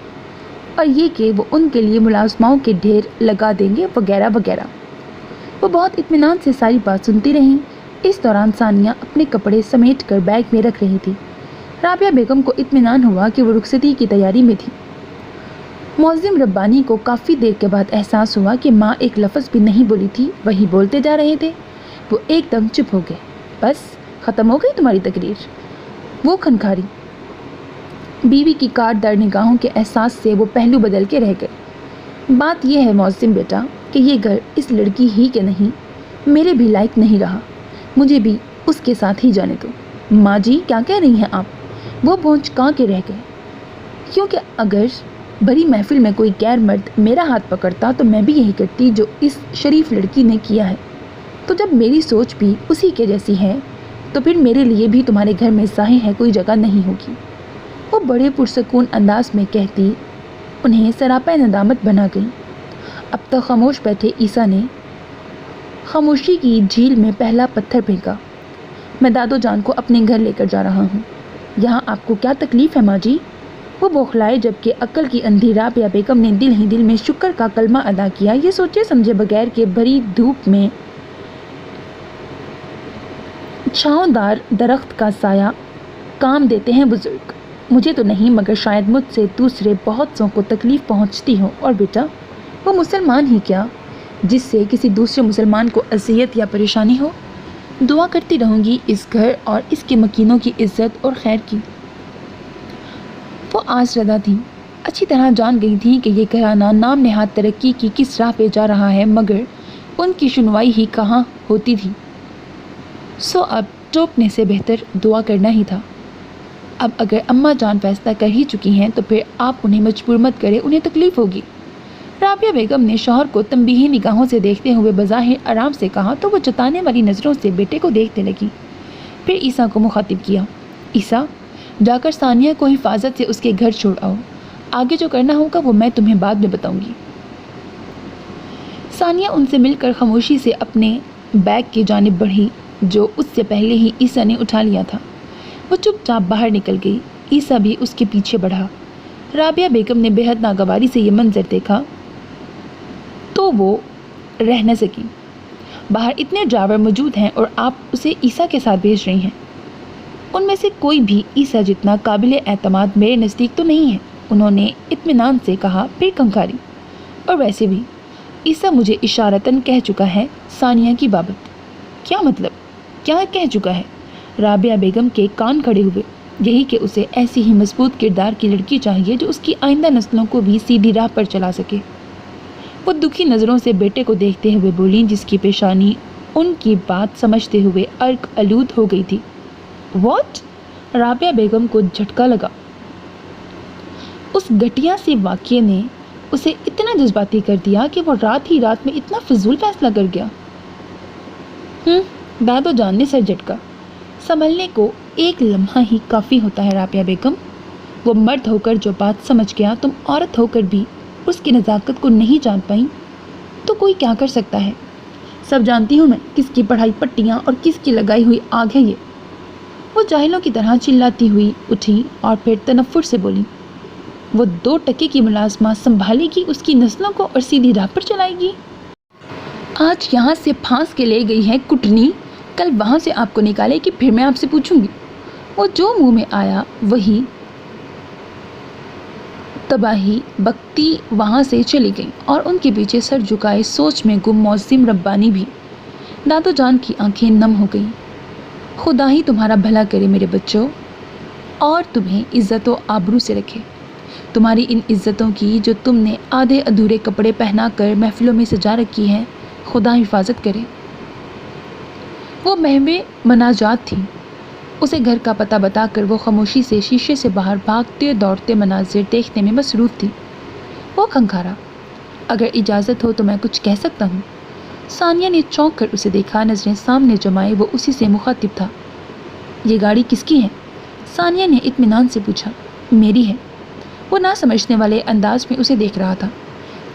اور یہ کہ وہ ان کے لیے ملازماؤں کے ڈھیر لگا دیں گے وغیرہ وغیرہ۔ وہ بہت اطمینان سے ساری بات سنتی رہیں۔ اس دوران ثانیہ اپنے کپڑے سمیٹ کر بیگ میں رکھ رہی تھی۔ رابعہ بیگم کو اطمینان ہوا کہ وہ رخصتی کی تیاری میں تھی۔ معظم ربانی کو کافی دیر کے بعد احساس ہوا کہ ماں ایک لفظ بھی نہیں بولی تھی، وہی بولتے جا رہے تھے۔ وہ ایک دم چپ ہو گئے۔ بس ختم ہو گئی تمہاری تقریر؟ وہ کھنکھاری۔ بیوی کی کاٹدار نگاہوں کے احساس سے وہ پہلو بدل کے رہ گئے۔ بات یہ ہے معظم بیٹا کہ یہ گھر اس لڑکی ہی کے نہیں، میرے بھی لائق نہیں رہا، مجھے بھی اس کے ساتھ ہی جانے دو۔ ماں جی کیا کہہ رہی ہیں آپ؟ وہ بھونچکا کے رہ گئے، کیونکہ اگر بڑی محفل میں کوئی غیر مرد میرا ہاتھ پکڑتا تو میں بھی یہی کرتی جو اس شریف لڑکی نے کیا ہے۔ تو جب میری سوچ بھی اسی کے جیسی ہے تو پھر میرے لیے بھی تمہارے گھر میں ظاہر ہے کوئی جگہ نہیں ہوگی۔ وہ بڑے پرسکون انداز میں کہتی انہیں سراپا ندامت بنا گئی۔ اب تک خاموش بیٹھے عیسیٰ نے خاموشی کی جھیل میں پہلا پتھر پھینکا۔ میں دادو جان کو اپنے گھر لے کر جا رہا ہوں۔ یہاں آپ کو کیا تکلیف ہے ماں جی؟ وہ بوکھلائے، جبکہ عقل کی اندھی رابعہ بیگم نے دل ہی دل میں شکر کا کلمہ ادا کیا، یہ سوچے سمجھے بغیر کہ بھری دھوپ میں چھاؤں دار درخت کا سایہ کام دیتے ہیں بزرگ۔ مجھے تو نہیں، مگر شاید مجھ سے دوسرے بہت سوں کو تکلیف پہنچتی ہو، اور بیٹا وہ مسلمان ہی کیا جس سے کسی دوسرے مسلمان کو اذیت یا پریشانی ہو۔ دعا کرتی رہوں گی اس گھر اور اس کے مکینوں کی عزت اور خیر کی۔ وہ آزردہ تھیں، اچھی طرح جان گئی تھیں کہ یہ گھرانہ نام نہاد ترقی کی کس راہ پہ جا رہا ہے، مگر ان کی سنوائی ہی کہاں ہوتی تھی۔ سو اب ٹوکنے سے بہتر دعا کرنا ہی تھا۔ اب اگر اماں جان فیصلہ کر ہی چکی ہیں تو پھر آپ انہیں مجبور مت کریں، انہیں تکلیف ہوگی۔ رابعہ بیگم نے شوہر کو تنبیہی نگاہوں سے دیکھتے ہوئے بظاہر آرام سے کہا تو وہ جتانے والی نظروں سے بیٹے کو دیکھنے لگی۔ پھر عیسیٰ کو مخاطب کیا، عیسیٰ جا کر ثانیہ کو حفاظت سے اس کے گھر چھوڑ آؤ، آگے جو کرنا ہوگا وہ میں تمہیں بعد میں بتاؤں گی۔ ثانیہ ان سے مل کر خاموشی سے اپنے بیگ کی جانب بڑھی جو اس سے پہلے ہی عیسیٰ نے اٹھا لیا تھا۔ وہ چپ چاپ باہر نکل گئی، عیسیٰ بھی اس کے پیچھے بڑھا۔ رابعہ بیگم نے بے حد ناگواری سے یہ منظر دیکھا تو وہ رہ نہ سکی۔ باہر اتنے ڈرائیور موجود ہیں اور آپ اسے عیسیٰ کے ساتھ بھیج رہی ہیں۔ ان میں سے کوئی بھی عیسیٰ جتنا قابل اعتماد میرے نزدیک تو نہیں ہے، انہوں نے اطمینان سے کہا، پھر کنکھاری۔ اور ویسے بھی عیسیٰ مجھے اشارتاً کہہ چکا ہے ثانیہ کی بابت۔ کیا مطلب؟ کیا کہہ چکا ہے؟ رابعہ بیگم کے کان کھڑے ہوئے۔ یہی کہ اسے ایسی ہی مضبوط کردار کی لڑکی چاہیے جو اس کی آئندہ نسلوں کو بھی سیدھی راہ پر چلا سکے۔ وہ دکھی نظروں سے بیٹے کو دیکھتے ہوئے بولیں، جس کی پیشانی ان کی بات سمجھتے ہوئے ارق آلود ہو گئی تھی۔ واٹ؟ رابعہ بیگم کو جھٹکا لگا۔ اس گھٹیا سے واقعے نے اسے اتنا جذباتی کر دیا کہ وہ رات ہی رات میں اتنا فضول فیصلہ کر گیا۔ دادو جان نے سر جھٹکا۔ سنبھلنے کو ایک لمحہ ہی کافی ہوتا ہے رابعہ بیگم۔ وہ مرد ہو کر جو بات سمجھ گیا، تم عورت ہو کر بھی اس کی نزاکت کو نہیں جان پائیں تو کوئی کیا کر سکتا ہے؟ سب جانتی ہوں میں کس کی پڑھائی پٹیاں اور کس کی لگائی ہوئی آگ ہے یہ۔ وہ جاہلوں کی طرح چلاتی ہوئی اٹھی اور پھر تنفر سے بولی، وہ 2 ٹکے کی ملازمہ سنبھالے گی، اس کی نسلوں کو اور سیدھی راہ پر چلائے گی؟ آج یہاں سے پھانس کے لے گئی ہے کٹنی، کل وہاں سے آپ کو نکالے کہ پھر میں آپ سے پوچھوں گی۔ وہ جو منہ میں آیا وہی تباہی بکتی وہاں سے چلی گئی اور ان کے پیچھے سر جھکائے سوچ میں گم معظم ربانی بھی۔ دادو جان کی آنکھیں نم ہو گئیں۔ خدا ہی تمہارا بھلا کرے میرے بچوں اور تمہیں عزت و آبرو سے رکھے۔ تمہاری ان عزتوں کی جو تم نے آدھے ادھورے کپڑے پہنا کر محفلوں میں سجا رکھی ہیں، خدا حفاظت کرے۔ وہ محو مناجات تھی۔ اسے گھر کا پتہ بتا کر وہ خاموشی سے شیشے سے باہر بھاگتے دوڑتے مناظر دیکھنے میں مصروف تھی۔ وہ کھنکھارا، اگر اجازت ہو تو میں کچھ کہہ سکتا ہوں؟ ثانیہ نے چونک کر اسے دیکھا، نظریں سامنے جمائے وہ اسی سے مخاطب تھا۔ یہ گاڑی کس کی ہے؟ ثانیہ نے اطمینان سے پوچھا۔ میری ہے۔ وہ نہ سمجھنے والے انداز میں اسے دیکھ رہا تھا۔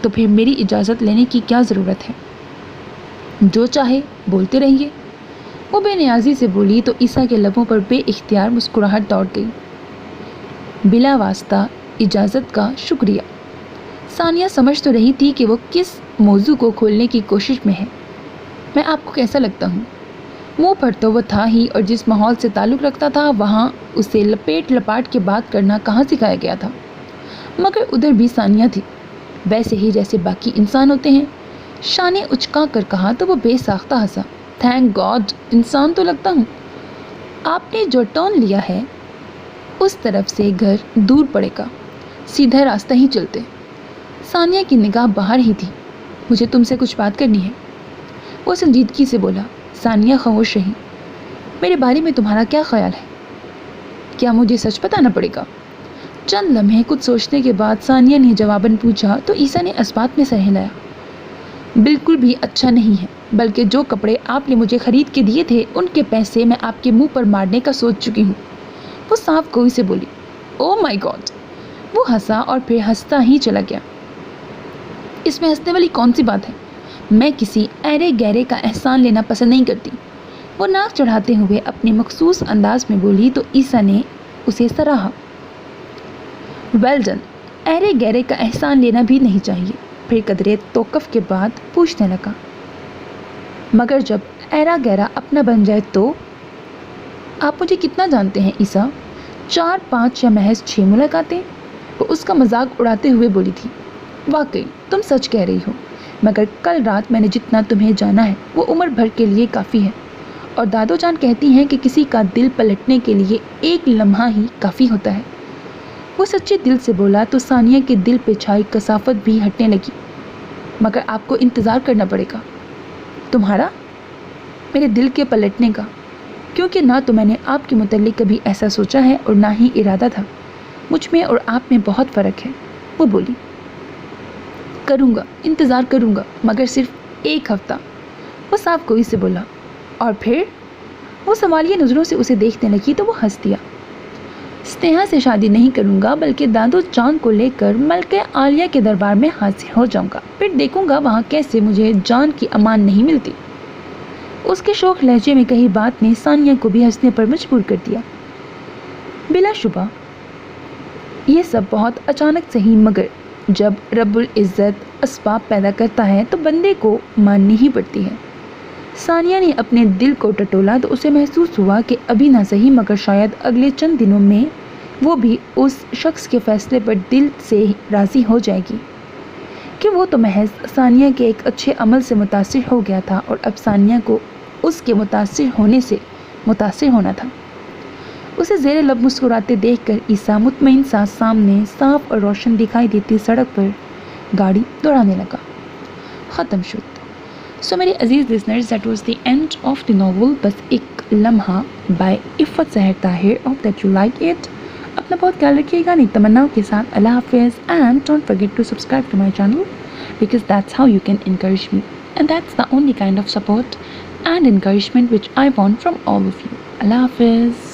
تو پھر میری اجازت لینے کی کیا ضرورت ہے؟ جو چاہے بولتے رہیے۔ وہ بے نیازی سے بولی تو عیسیٰ کے لبوں پر بے اختیار مسکراہٹ دوڑ گئی۔ بلا واسطہ اجازت کا شکریہ۔ ثانیہ سمجھ تو رہی تھی کہ وہ کس موضوع کو کھولنے کی کوشش میں ہے۔ میں آپ کو کیسا لگتا ہوں؟ منہ پر تو وہ تھا ہی، اور جس ماحول سے تعلق رکھتا تھا وہاں اسے لپیٹ لپاٹ کے بات کرنا کہاں سکھایا گیا تھا؟ مگر ادھر بھی ثانیہ تھی، ویسے ہی جیسے باقی انسان ہوتے ہیں۔ شانے اچکا کر کہا تو وہ بے ساختہ ہنسا۔ تھینک گاڈ انسان تو لگتا ہوں۔ آپ نے جو ٹرن لیا ہے اس طرف سے گھر دور پڑے گا، سیدھا راستہ ہی چلتے۔ ثانیہ کی نگاہ باہر ہی تھی۔ مجھے تم سے کچھ بات کرنی ہے، وہ سنجیدگی سے بولا۔ ثانیہ خاموش رہی۔ میرے بارے میں تمہارا کیا خیال ہے؟ کیا مجھے سچ بتانا پڑے گا؟ چند لمحے کچھ سوچنے کے بعد ثانیہ نے جواباً پوچھا تو عیسیٰ نے اسبات میں سر ہلایا۔ بالکل بھی اچھا نہیں ہے، بلکہ جو کپڑے آپ نے مجھے خرید کے دیے تھے ان کے پیسے میں آپ کے منہ پر مارنے کا سوچ چکی ہوں۔ وہ صاف گوئی سے بولی۔ او مائی گاڈ! وہ ہنسا اور پھر ہنستا ہی چلا گیا۔ اس میں ہنسنے والی کون سی بات ہے؟ میں کسی ایرے گہرے کا احسان لینا پسند نہیں کرتی۔ وہ ناک چڑھاتے ہوئے اپنے مخصوص انداز میں بولی تو عیسیٰ نے اسے سراہا۔ ویل ڈن، ایرے گہرے کا احسان لینا بھی نہیں چاہیے۔ پھر قدرے توقف کے بعد پوچھنے لگا، مگر جب ایرا گہرا اپنا بن جائے تو؟ آپ مجھے کتنا جانتے ہیں عیسیٰ؟ 4 5 یا محض 6 ملاقاتیں؟ وہ اس کا مذاق اڑاتے ہوئے بولی تھی۔ واقعی تم سچ کہہ رہی ہو، مگر کل رات میں نے جتنا تمہیں جانا ہے وہ عمر بھر کے لیے کافی ہے، اور دادو جان کہتی ہیں کہ کسی کا دل پلٹنے کے لیے ایک لمحہ ہی کافی ہوتا ہے۔ وہ سچے دل سے بولا تو ثانیہ کے دل پہ چھائی کثافت بھی ہٹنے لگی۔ مگر آپ کو انتظار کرنا پڑے گا۔ تمہارا؟ میرے دل کے پلٹنے کا؟ کیونکہ نہ تو میں نے آپ کے متعلق کبھی ایسا سوچا ہے اور نہ ہی ارادہ تھا۔ مجھ میں اور آپ میں بہت فرق ہے، وہ بولی۔ کروں گا، انتظار کروں گا، مگر صرف 1 ہفتہ، وہ صاف کوئی سے بولا۔ اور پھر وہ سوالیہ نظروں سے اسے دیکھنے لگی تو وہ ہنس دیا۔ سنیہا سے شادی نہیں کروں گا بلکہ دادو جان کو لے کر ملکہ عالیہ کے دربار میں حاضر ہو جاؤں گا، پھر دیکھوں گا وہاں کیسے مجھے جان کی امان نہیں ملتی۔ اس کے شوخ لہجے میں کہی بات نے ثانیہ کو بھی ہنسنے پر مجبور کر دیا۔ بلا شبہ یہ سب بہت اچانک سے ہی، مگر جب رب العزت اسباب پیدا کرتا ہے تو بندے کو ماننی ہی پڑتی ہے۔ ثانیہ نے اپنے دل کو ٹٹولا تو اسے محسوس ہوا کہ ابھی نہ صحیح مگر شاید اگلے چند دنوں میں وہ بھی اس شخص کے فیصلے پر دل سے راضی ہو جائے گی کہ وہ تو محض ثانیہ کے ایک اچھے عمل سے متاثر ہو گیا تھا اور اب ثانیہ کو اس کے متاثر ہونے سے متاثر ہونا تھا۔ اسے زیر لب مسکراتے دیکھ کر عیسیٰ مطمئن سا سامنے صاف اور روشن دکھائی دیتی سڑک پر گاڑی دوڑانے لگا۔ ختم شد۔ سو میرے عزیز listeners, that was the end of the novel بس ایک لمحہ by Iffat Sehar Tahir. Hope that you like it. اپنا بہت خیال رکھیے گا، نیک تمناؤں کے ساتھ اللہ حافظ، and don't forget to subscribe to my channel because that's how you can encourage me, and that's the only kind of support and encouragement which I want from all of you. Allah Hafiz.